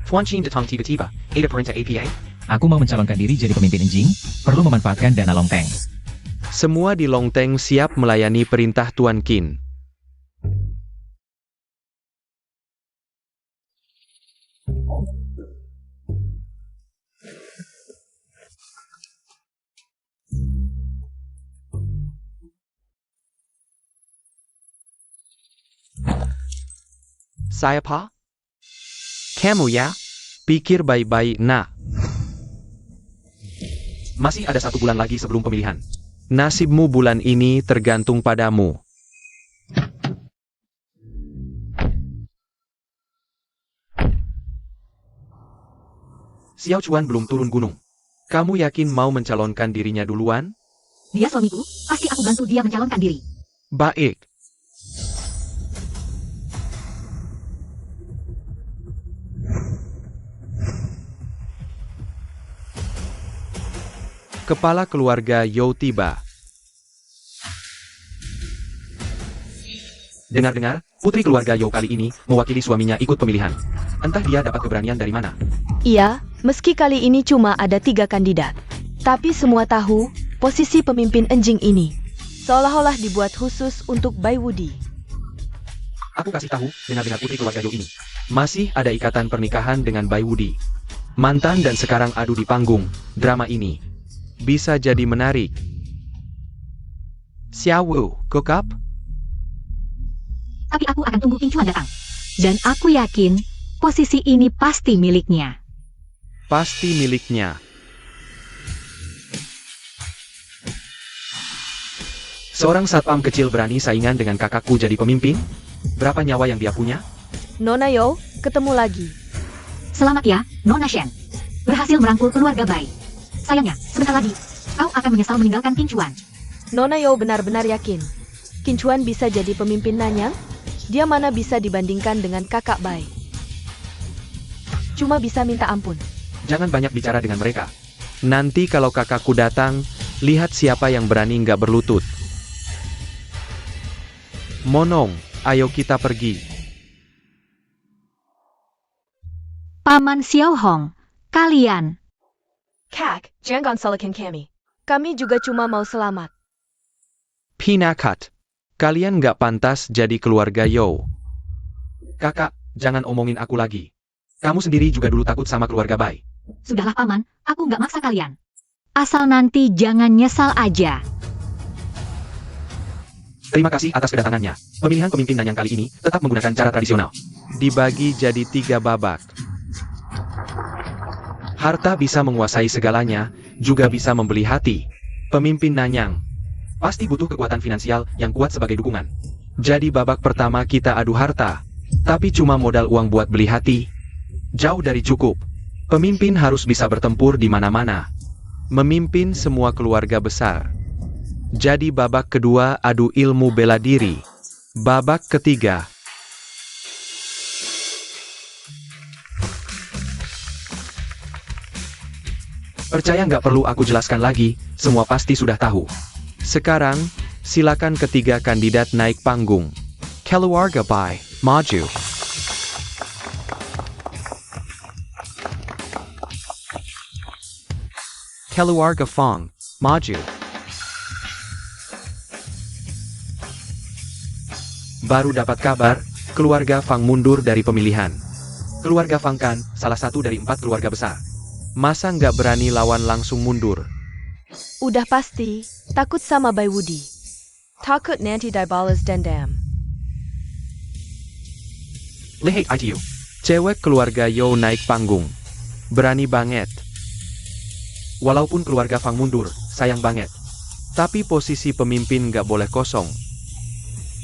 Tuan Qin datang tiba-tiba. Ada perintah APA? Aku mau mencalonkan diri jadi pemimpin enjing. Perlu memanfaatkan dana Longteng. Semua di Longteng siap melayani perintah Tuan Qin. Saya Pa? Kamu ya? Pikir baik-baik, nak. Masih ada 1 bulan lagi sebelum pemilihan. Nasibmu bulan ini tergantung padamu. Xiao Chuan belum turun gunung. Kamu yakin mau mencalonkan dirinya duluan? Dia suamiku, pasti aku bantu dia mencalonkan diri. Baik. Kepala keluarga You tiba. Dengar-dengar, putri keluarga You kali ini mewakili suaminya ikut pemilihan. Entah dia dapat keberanian dari mana. Iya, meski kali ini cuma ada 3 kandidat. Tapi semua tahu, posisi pemimpin enjing ini seolah-olah dibuat khusus untuk Bai Wudi. Aku kasih tahu, dengar-dengar putri keluarga You ini. Masih ada ikatan pernikahan dengan Bai Wudi. Mantan dan sekarang adu di panggung. Drama ini bisa jadi menarik. Xiao Wu, cook up? Tapi aku akan tunggu Qinchuan datang. Dan aku yakin, posisi ini pasti miliknya. Pasti miliknya. Seorang satpam kecil berani saingan dengan kakakku jadi pemimpin? Berapa nyawa yang dia punya? Nona Yo, ketemu lagi. Selamat ya, Nona Shen. Berhasil merangkul keluarga Bai. Sayangnya, sebentar lagi, kau akan menyesal meninggalkan Qinchuan. Nona Yo benar-benar yakin Qinchuan bisa jadi pemimpin Nanyang? Dia mana bisa dibandingkan dengan kakak Bai. Cuma bisa minta ampun. Jangan banyak bicara dengan mereka. Nanti kalau kakakku datang, lihat siapa yang berani nggak berlutut. Monong, ayo kita pergi. Paman Xiao Hong, kalian. Kak, jangan salahkan kami. Kami juga cuma mau selamat. Pinakat, kalian nggak pantas jadi keluarga Yo. Kakak, jangan omongin aku lagi. Kamu sendiri juga dulu takut sama keluarga Bai. Sudahlah paman, aku nggak maksa kalian. Asal nanti jangan nyesal aja. Terima kasih atas kedatangannya. Pemilihan pemimpin Nanyang kali ini tetap menggunakan cara tradisional. Dibagi jadi 3 babak. Harta bisa menguasai segalanya, juga bisa membeli hati. Pemimpin Nanyang Pasti butuh kekuatan finansial yang kuat sebagai dukungan. Jadi babak pertama kita adu harta. Tapi cuma modal uang buat beli hati. Jauh dari cukup. Pemimpin harus bisa bertempur di mana-mana. Memimpin semua keluarga besar. Jadi babak kedua adu ilmu bela diri. Babak ketiga. Percaya nggak perlu aku jelaskan lagi, semua pasti sudah tahu. Sekarang, silakan ketiga kandidat naik panggung. Keluarga Bai, maju. Keluarga Fong, maju. Baru dapat kabar, keluarga Fang mundur dari pemilihan. Keluarga Fang kan, salah satu dari 4 keluarga besar. Masa nggak berani lawan langsung mundur? Udah pasti, takut sama Bai Wudi. Takut nanti dibalas dendam. Lehate ITU. Cewek keluarga Yo naik panggung. Berani banget. Walaupun keluarga Fang mundur, sayang banget. Tapi posisi pemimpin gak boleh kosong.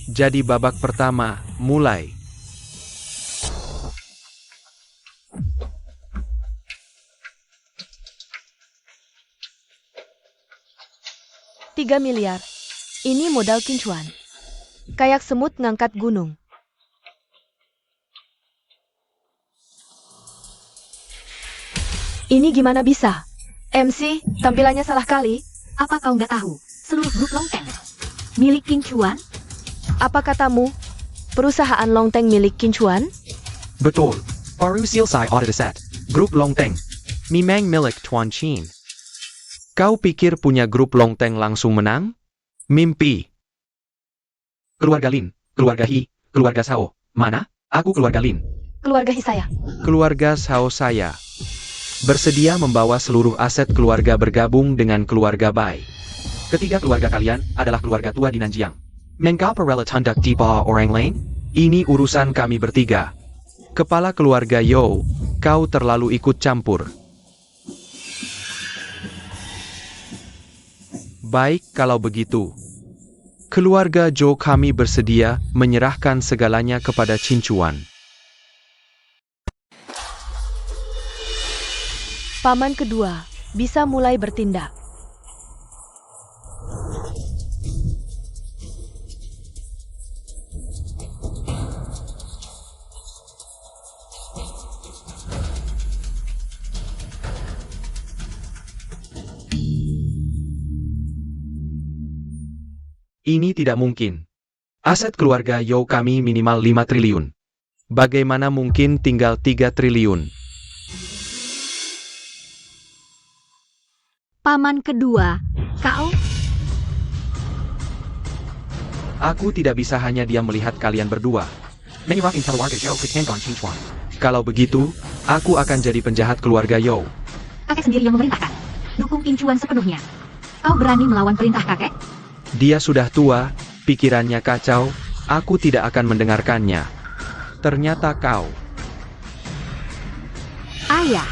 Jadi babak pertama, mulai. $3 miliar. Ini modal kincuan. Kayak semut ngangkat gunung. Ini gimana bisa? MC, tampilannya salah kali. Apa kau nggak tahu? Seluruh grup Longteng milik King Chuan? Apa katamu? Perusahaan Longteng milik kincuan? Betul. Paru Silsai Audit Set. Grup Longteng. Mimang milik Tuan Chin. Kau pikir punya grup Longteng langsung menang? Mimpi. Keluarga Lin, keluarga Hi, keluarga Sao. Mana? Aku keluarga Lin. Keluarga saya. Keluarga Sao saya. Bersedia membawa seluruh aset keluarga bergabung dengan keluarga Bai. Ketiga keluarga kalian adalah keluarga tua di Nanjiang. Mengkau perela tundak di bawah orang lain? Ini urusan kami bertiga. Kepala keluarga Yo, kau terlalu ikut campur. Baik kalau begitu. Keluarga Jo kami bersedia menyerahkan segalanya kepada Cincuan. Paman kedua, bisa mulai bertindak. Ini tidak mungkin. Aset keluarga Yo kami minimal 5 triliun. Bagaimana mungkin tinggal 3 triliun? Paman kedua, kau? Aku tidak bisa hanya diam melihat kalian berdua. Menyerahkan keluarga Yo ke Kengon Cincuan. Kalau begitu, aku akan jadi penjahat keluarga Yo. Kakek sendiri yang memerintahkan. Dukung King Chuan sepenuhnya. Kau berani melawan perintah kakek? Dia sudah tua, pikirannya kacau, aku tidak akan mendengarkannya. Ternyata kau. Ayah.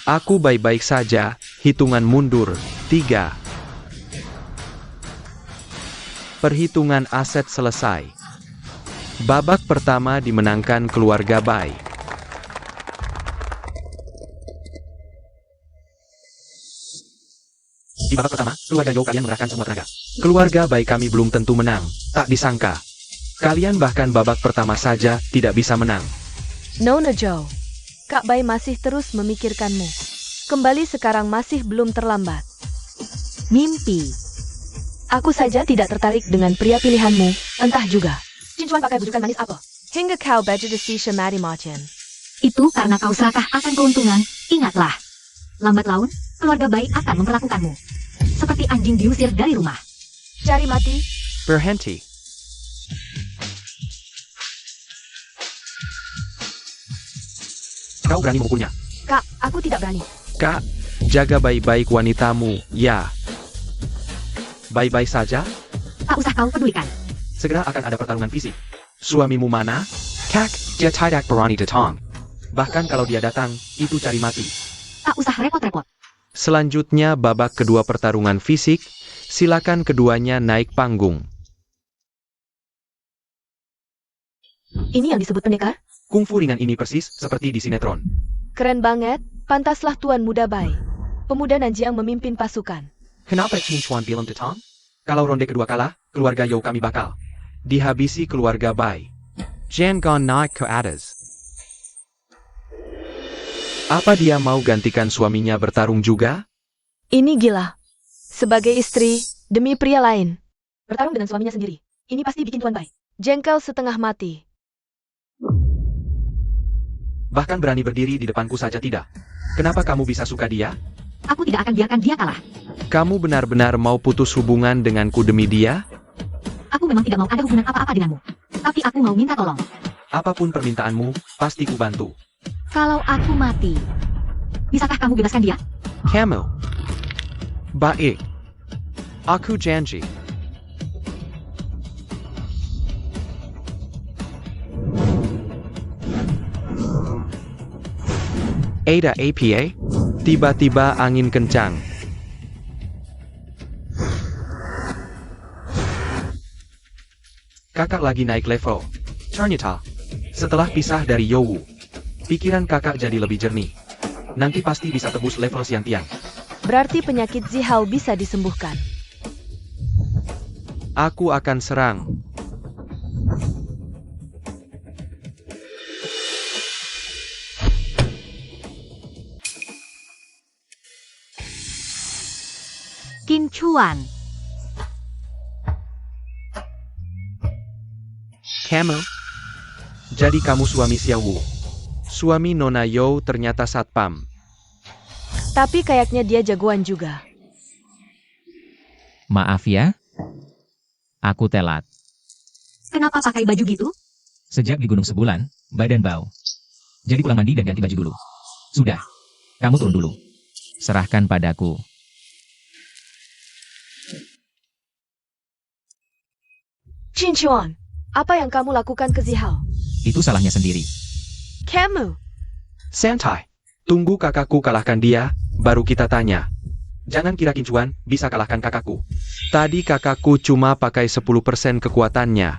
Aku baik-baik saja, hitungan mundur, 3. Perhitungan aset selesai. Babak pertama dimenangkan keluarga Bai. Di babak pertama, keluarga Yo kalian mengerahkan semua tenaga. Keluarga Bai kami belum tentu menang, tak disangka. Kalian bahkan babak pertama saja tidak bisa menang. Nona Joe, Kak Bai masih terus memikirkanmu. Kembali sekarang masih belum terlambat. Mimpi. Aku saja tidak tertarik dengan pria pilihanmu, entah juga. Cincuan pakai bujukan manis apa? Hingga kau baju desi shemati macen. Itu karena kau serakah akan keuntungan. Ingatlah. Lambat laun, keluarga baik akan memperlakukanmu seperti anjing diusir dari rumah. Cari mati. Berhenti. Kau berani memukulnya? Kak, aku tidak berani. Kak, jaga baik-baik wanitamu, ya. Baik-baik saja? Tak usah kau pedulikan. Segera akan ada pertarungan fisik. Suamimu mana? Kak, dia tidak berani datang. Bahkan kalau dia datang, itu cari mati. Tak usah repot-repot. Selanjutnya babak kedua pertarungan fisik, silakan keduanya naik panggung. Ini yang disebut pendekar? Kungfu ringan ini persis seperti di sinetron. Keren banget, pantaslah Tuan Muda Bai. Pemuda Nanjiang memimpin pasukan. Kenapa Cincuan bilang datang? Kalau ronde kedua kalah, keluarga Yo kami bakal dihabisi keluarga Bai. Jangan naik ke atas. Apa dia mau gantikan suaminya bertarung juga? Ini gila. Sebagai istri, demi pria lain. Bertarung dengan suaminya sendiri. Ini pasti bikin Tuan Bai jengkel setengah mati. Bahkan berani berdiri di depanku saja tidak. Kenapa kamu bisa suka dia? Aku tidak akan biarkan dia kalah. Kamu benar-benar mau putus hubungan denganku demi dia? Aku memang tidak mau ada hubungan apa-apa denganmu. Tapi aku mau minta tolong. Apapun permintaanmu, pasti ku bantu. Kalau aku mati, bisakah kamu bebaskan dia? Kamu. Baik. Aku janji. Ada apa? Tiba-tiba angin kencang. Kakak lagi naik level. Ternyata, setelah pisah dari Yowu, pikiran kakak jadi lebih jernih. Nanti pasti bisa tebus level Xiantian. Berarti penyakit Zihao bisa disembuhkan. Aku akan serang. Qin Chuan. Kamu? Jadi kamu suami Xiaowu. Suami Nona You ternyata satpam. Tapi kayaknya dia jagoan juga. Maaf ya. Aku telat. Kenapa pakai baju gitu? Sejak di gunung sebulan, badan bau. Jadi pulang mandi dan ganti baju dulu. Sudah. Kamu turun dulu. Serahkan padaku. Qin Chuan, apa yang kamu lakukan ke Zihao? Itu salahnya sendiri. Kamu. Santai. Tunggu kakakku kalahkan dia, baru kita tanya. Jangan kira Qin Chuan bisa kalahkan kakakku. Tadi kakakku cuma pakai 10% kekuatannya.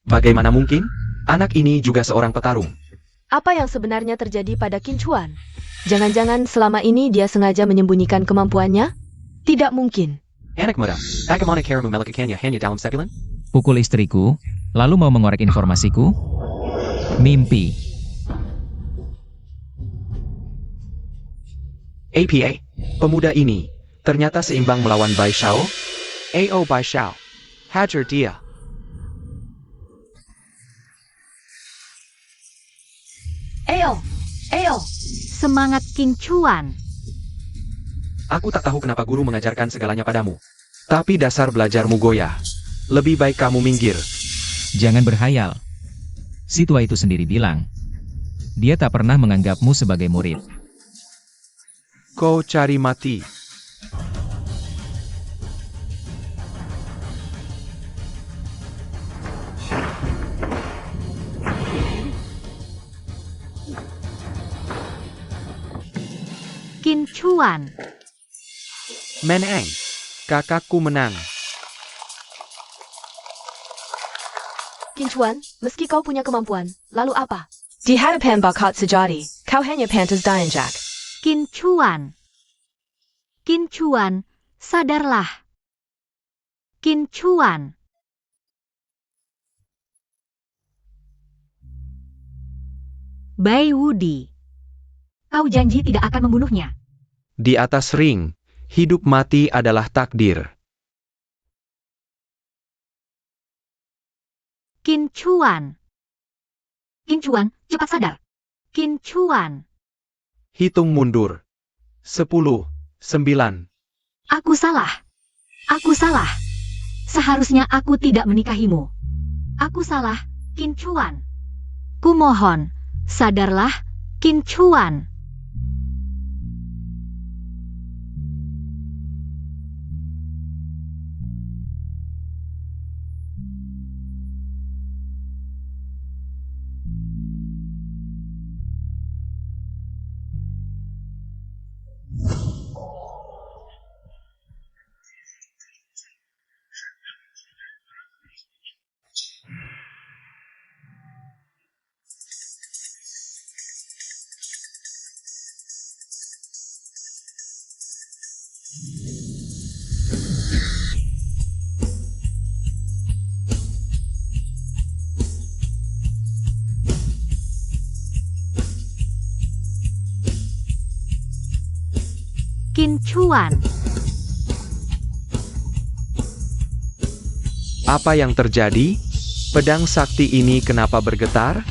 Bagaimana mungkin? Anak ini juga seorang petarung. Apa yang sebenarnya terjadi pada Qin Chuan? Jangan-jangan selama ini dia sengaja menyembunyikan kemampuannya? Tidak mungkin. Anak muda, bagaimana caramu melakukannya hanya dalam sebulan? Pukul istriku, lalu mau mengorek informasiku? Mimpi. APA, pemuda ini, ternyata seimbang melawan Bai Xiao. AO Bai Xiao. Hajar dia. Ayo. Semangat Qin Chuan. Aku tak tahu kenapa guru mengajarkan segalanya padamu. Tapi dasar belajarmu goyah. Lebih baik kamu minggir. Jangan berhayal. Si tua itu sendiri bilang. Dia tak pernah menganggapmu sebagai murid. Kau cari mati. Qin Chuan. Menang. Kakakku menang. Qin Chuan, meski kau punya kemampuan, lalu apa? Di hadapan bakat sejati, kau hanya pantas diinjak. Qin Chuan. Qin Chuan, sadarlah. Qin Chuan. Bai Wudi. Kau janji tidak akan membunuhnya. Di atas ring, hidup mati adalah takdir. Qin Chuan. Qin Chuan, cepat sadar. Qin Chuan. Hitung mundur. 10, 9. Aku salah. Aku salah. Seharusnya aku tidak menikahimu. Aku salah, Qin Chuan. Kumohon, sadarlah, Qin Chuan. Qin Chuan. Apa yang terjadi? Pedang sakti ini kenapa bergetar?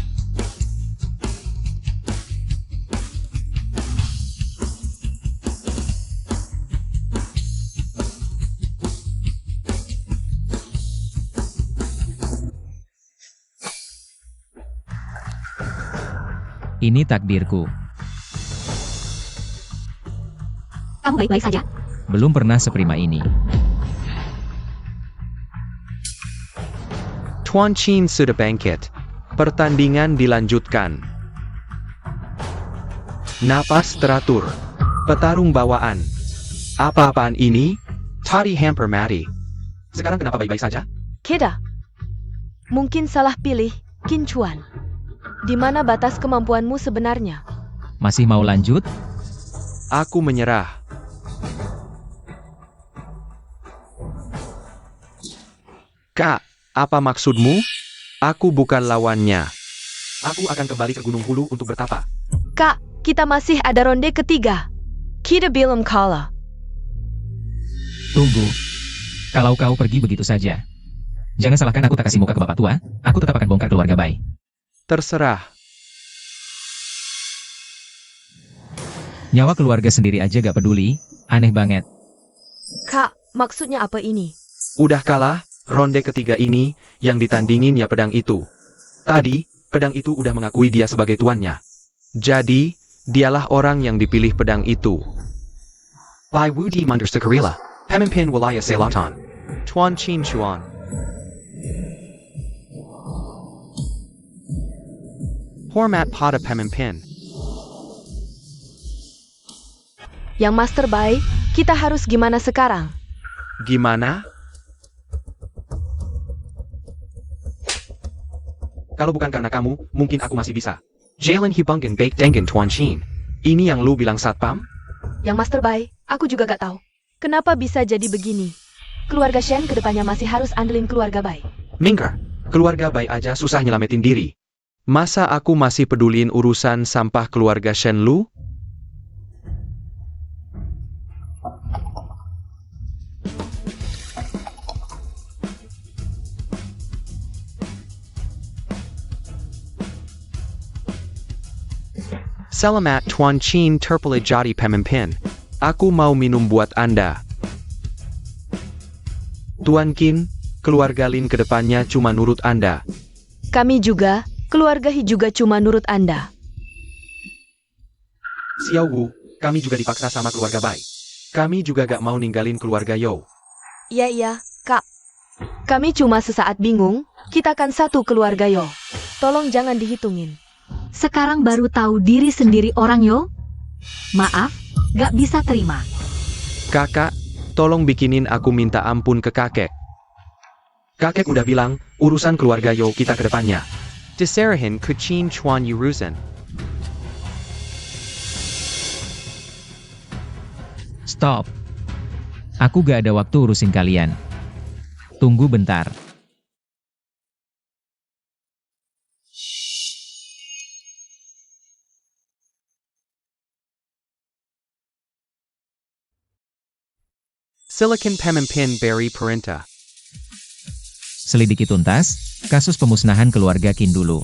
Ini takdirku. Kamu baik-baik saja? Belum pernah seprima ini. Tuan Qin sudah bangkit. Pertandingan dilanjutkan. Napas teratur. Petarung bawaan. Apa-apaan ini? Tadi hampir mati. Sekarang kenapa baik-baik saja? Keda. Mungkin salah pilih, Qin Chuan. Di mana batas kemampuanmu sebenarnya? Masih mau lanjut? Aku menyerah. Kak, apa maksudmu? Aku bukan lawannya. Aku akan kembali ke Gunung Hulu untuk bertapa. Kak, kita masih ada ronde ketiga. Kita belum kalah. Tunggu. Kalau kau pergi begitu saja. Jangan salahkan aku tak kasih muka ke bapak tua, aku tetap akan bongkar keluarga Bai. Terserah. Nyawa keluarga sendiri aja gak peduli, aneh banget. Kak, maksudnya apa ini? Udah kalah, ronde ketiga ini, yang ditandingin ya pedang itu. Tadi, pedang itu udah mengakui dia sebagai tuannya. Jadi, dialah orang yang dipilih pedang itu. Bai Wu Di Mandar Sekarila, Pemimpin Wilayah Selatan, Tuan Qin Chuan. Hormat pada pemimpin. Yang Master Bai, kita harus gimana sekarang? Gimana? Kalau bukan karena kamu, mungkin aku masih bisa. Jalen Hibungin Bake Dengen Tuan Qin. Ini yang lu bilang satpam? Yang Master Bai, aku juga gak tahu. Kenapa bisa jadi begini? Keluarga Shen kedepannya masih harus andelin keluarga Bai. Minggar, keluarga Bai aja susah nyelamatin diri. Masa aku masih peduliin urusan sampah keluarga Shen Lu? Selamat Tuan Qin terpilih jadi pemimpin. Aku mau minum buat Anda. Tuan Qin, keluarga Lin kedepannya cuma nurut Anda. Kami juga, keluarga Hi juga cuma nurut Anda. Xiao Wu, kami juga dipaksa sama keluarga Bai. Kami juga gak mau ninggalin keluarga Yo. Iya, Kak. Kami cuma sesaat bingung, kita kan satu keluarga Yo. Tolong jangan dihitungin. Sekarang baru tahu diri sendiri orang yo? Maaf, gak bisa terima. Kakak, tolong bikinin aku minta ampun ke kakek. Kakek udah bilang, urusan keluarga Yo kita ke depannya. Diserahin ke Qin Chuan urusan. Stop. Aku gak ada waktu urusin kalian. Tunggu bentar. Silicon Pemimpin Barry Perintah. Selidiki tuntas, kasus pemusnahan keluarga Qin dulu.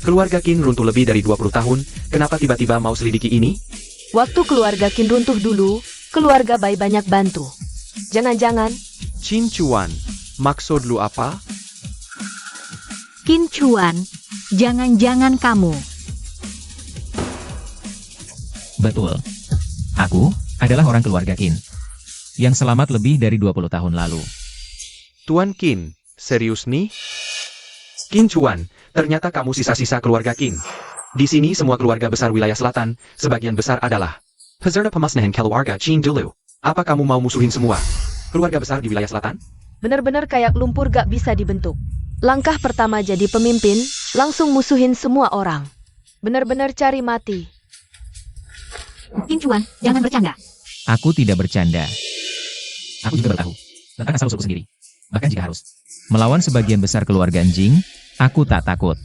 Keluarga Qin runtuh lebih dari 20 tahun, kenapa tiba-tiba mau selidiki ini? Waktu keluarga Qin runtuh dulu, keluarga Bai banyak bantu. Jangan-jangan, Qin Chuan, maksud lu apa? Qin Chuan, jangan-jangan kamu. Betul. Aku adalah orang keluarga Qin yang selamat lebih dari 20 tahun lalu. Tuan Qin, serius nih? Qin Chuan, ternyata kamu sisa-sisa keluarga Qin. Di sini semua keluarga besar wilayah selatan, sebagian besar adalah peserta pemusnahan keluarga Qin dulu. Apa kamu mau musuhin semua keluarga besar di wilayah selatan? benar-benar kayak lumpur gak bisa dibentuk. Langkah pertama jadi pemimpin, langsung musuhin semua orang. Benar-benar cari mati. Qin Chuan, jangan bercanda. Aku tidak bercanda. Aku juga bertahu tentang asal-usulku sendiri. Bahkan jika harus melawan sebagian besar keluarga Jing, aku tak takut.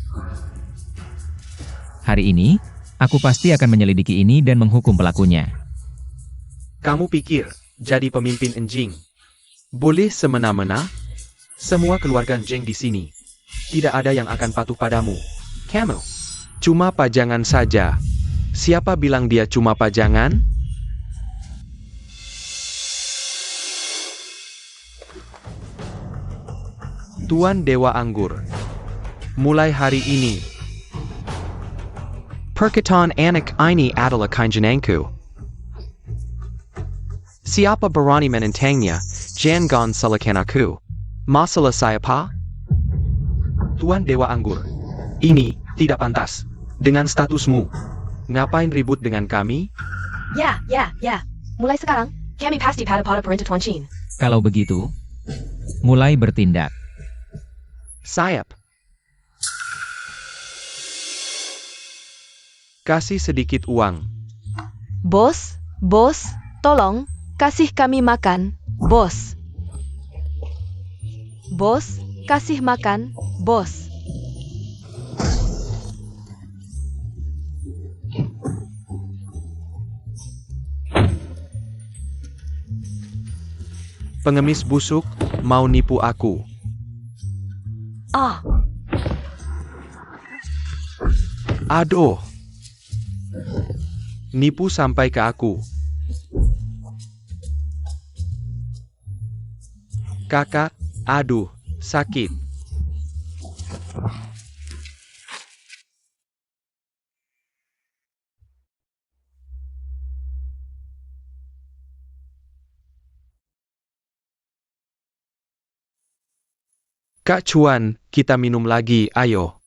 Hari ini, aku pasti akan menyelidiki ini dan menghukum pelakunya. Kamu pikir, jadi pemimpin Enjing boleh semena-mena? Semua keluarga Enjing di sini, tidak ada yang akan patuh padamu. Kamu cuma pajangan saja. Siapa bilang dia cuma pajangan? Tuan Dewa Anggur, mulai hari ini, perkataan anak ini adalah kanjenanku. Siapa berani menentangnya? Jangan salahkan aku. Masalah saya pa? Tuan Dewa Anggur. Ini tidak pantas. Dengan statusmu. Ngapain ribut dengan kami? Ya. Mulai sekarang, kami pasti pada perintah Tuan Qin. Kalau begitu, mulai bertindak. Sayap. Kasih sedikit uang. Bos, tolong, kasih kami makan, bos. Bos, kasih makan, bos. Pengemis busuk, mau nipu aku. Ah, Aduh. Nipu sampai ke aku. Kakak, aduh, sakit. Kak Chuan, kita minum lagi, ayo.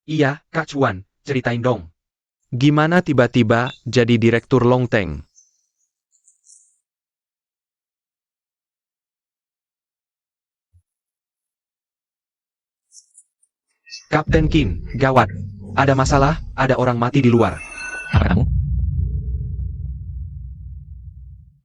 Iya, Kak Chuan, ceritain dong. Gimana tiba-tiba jadi direktur Longteng? Kapten Qin, gawat. Ada masalah, ada orang mati di luar. Apa kamu?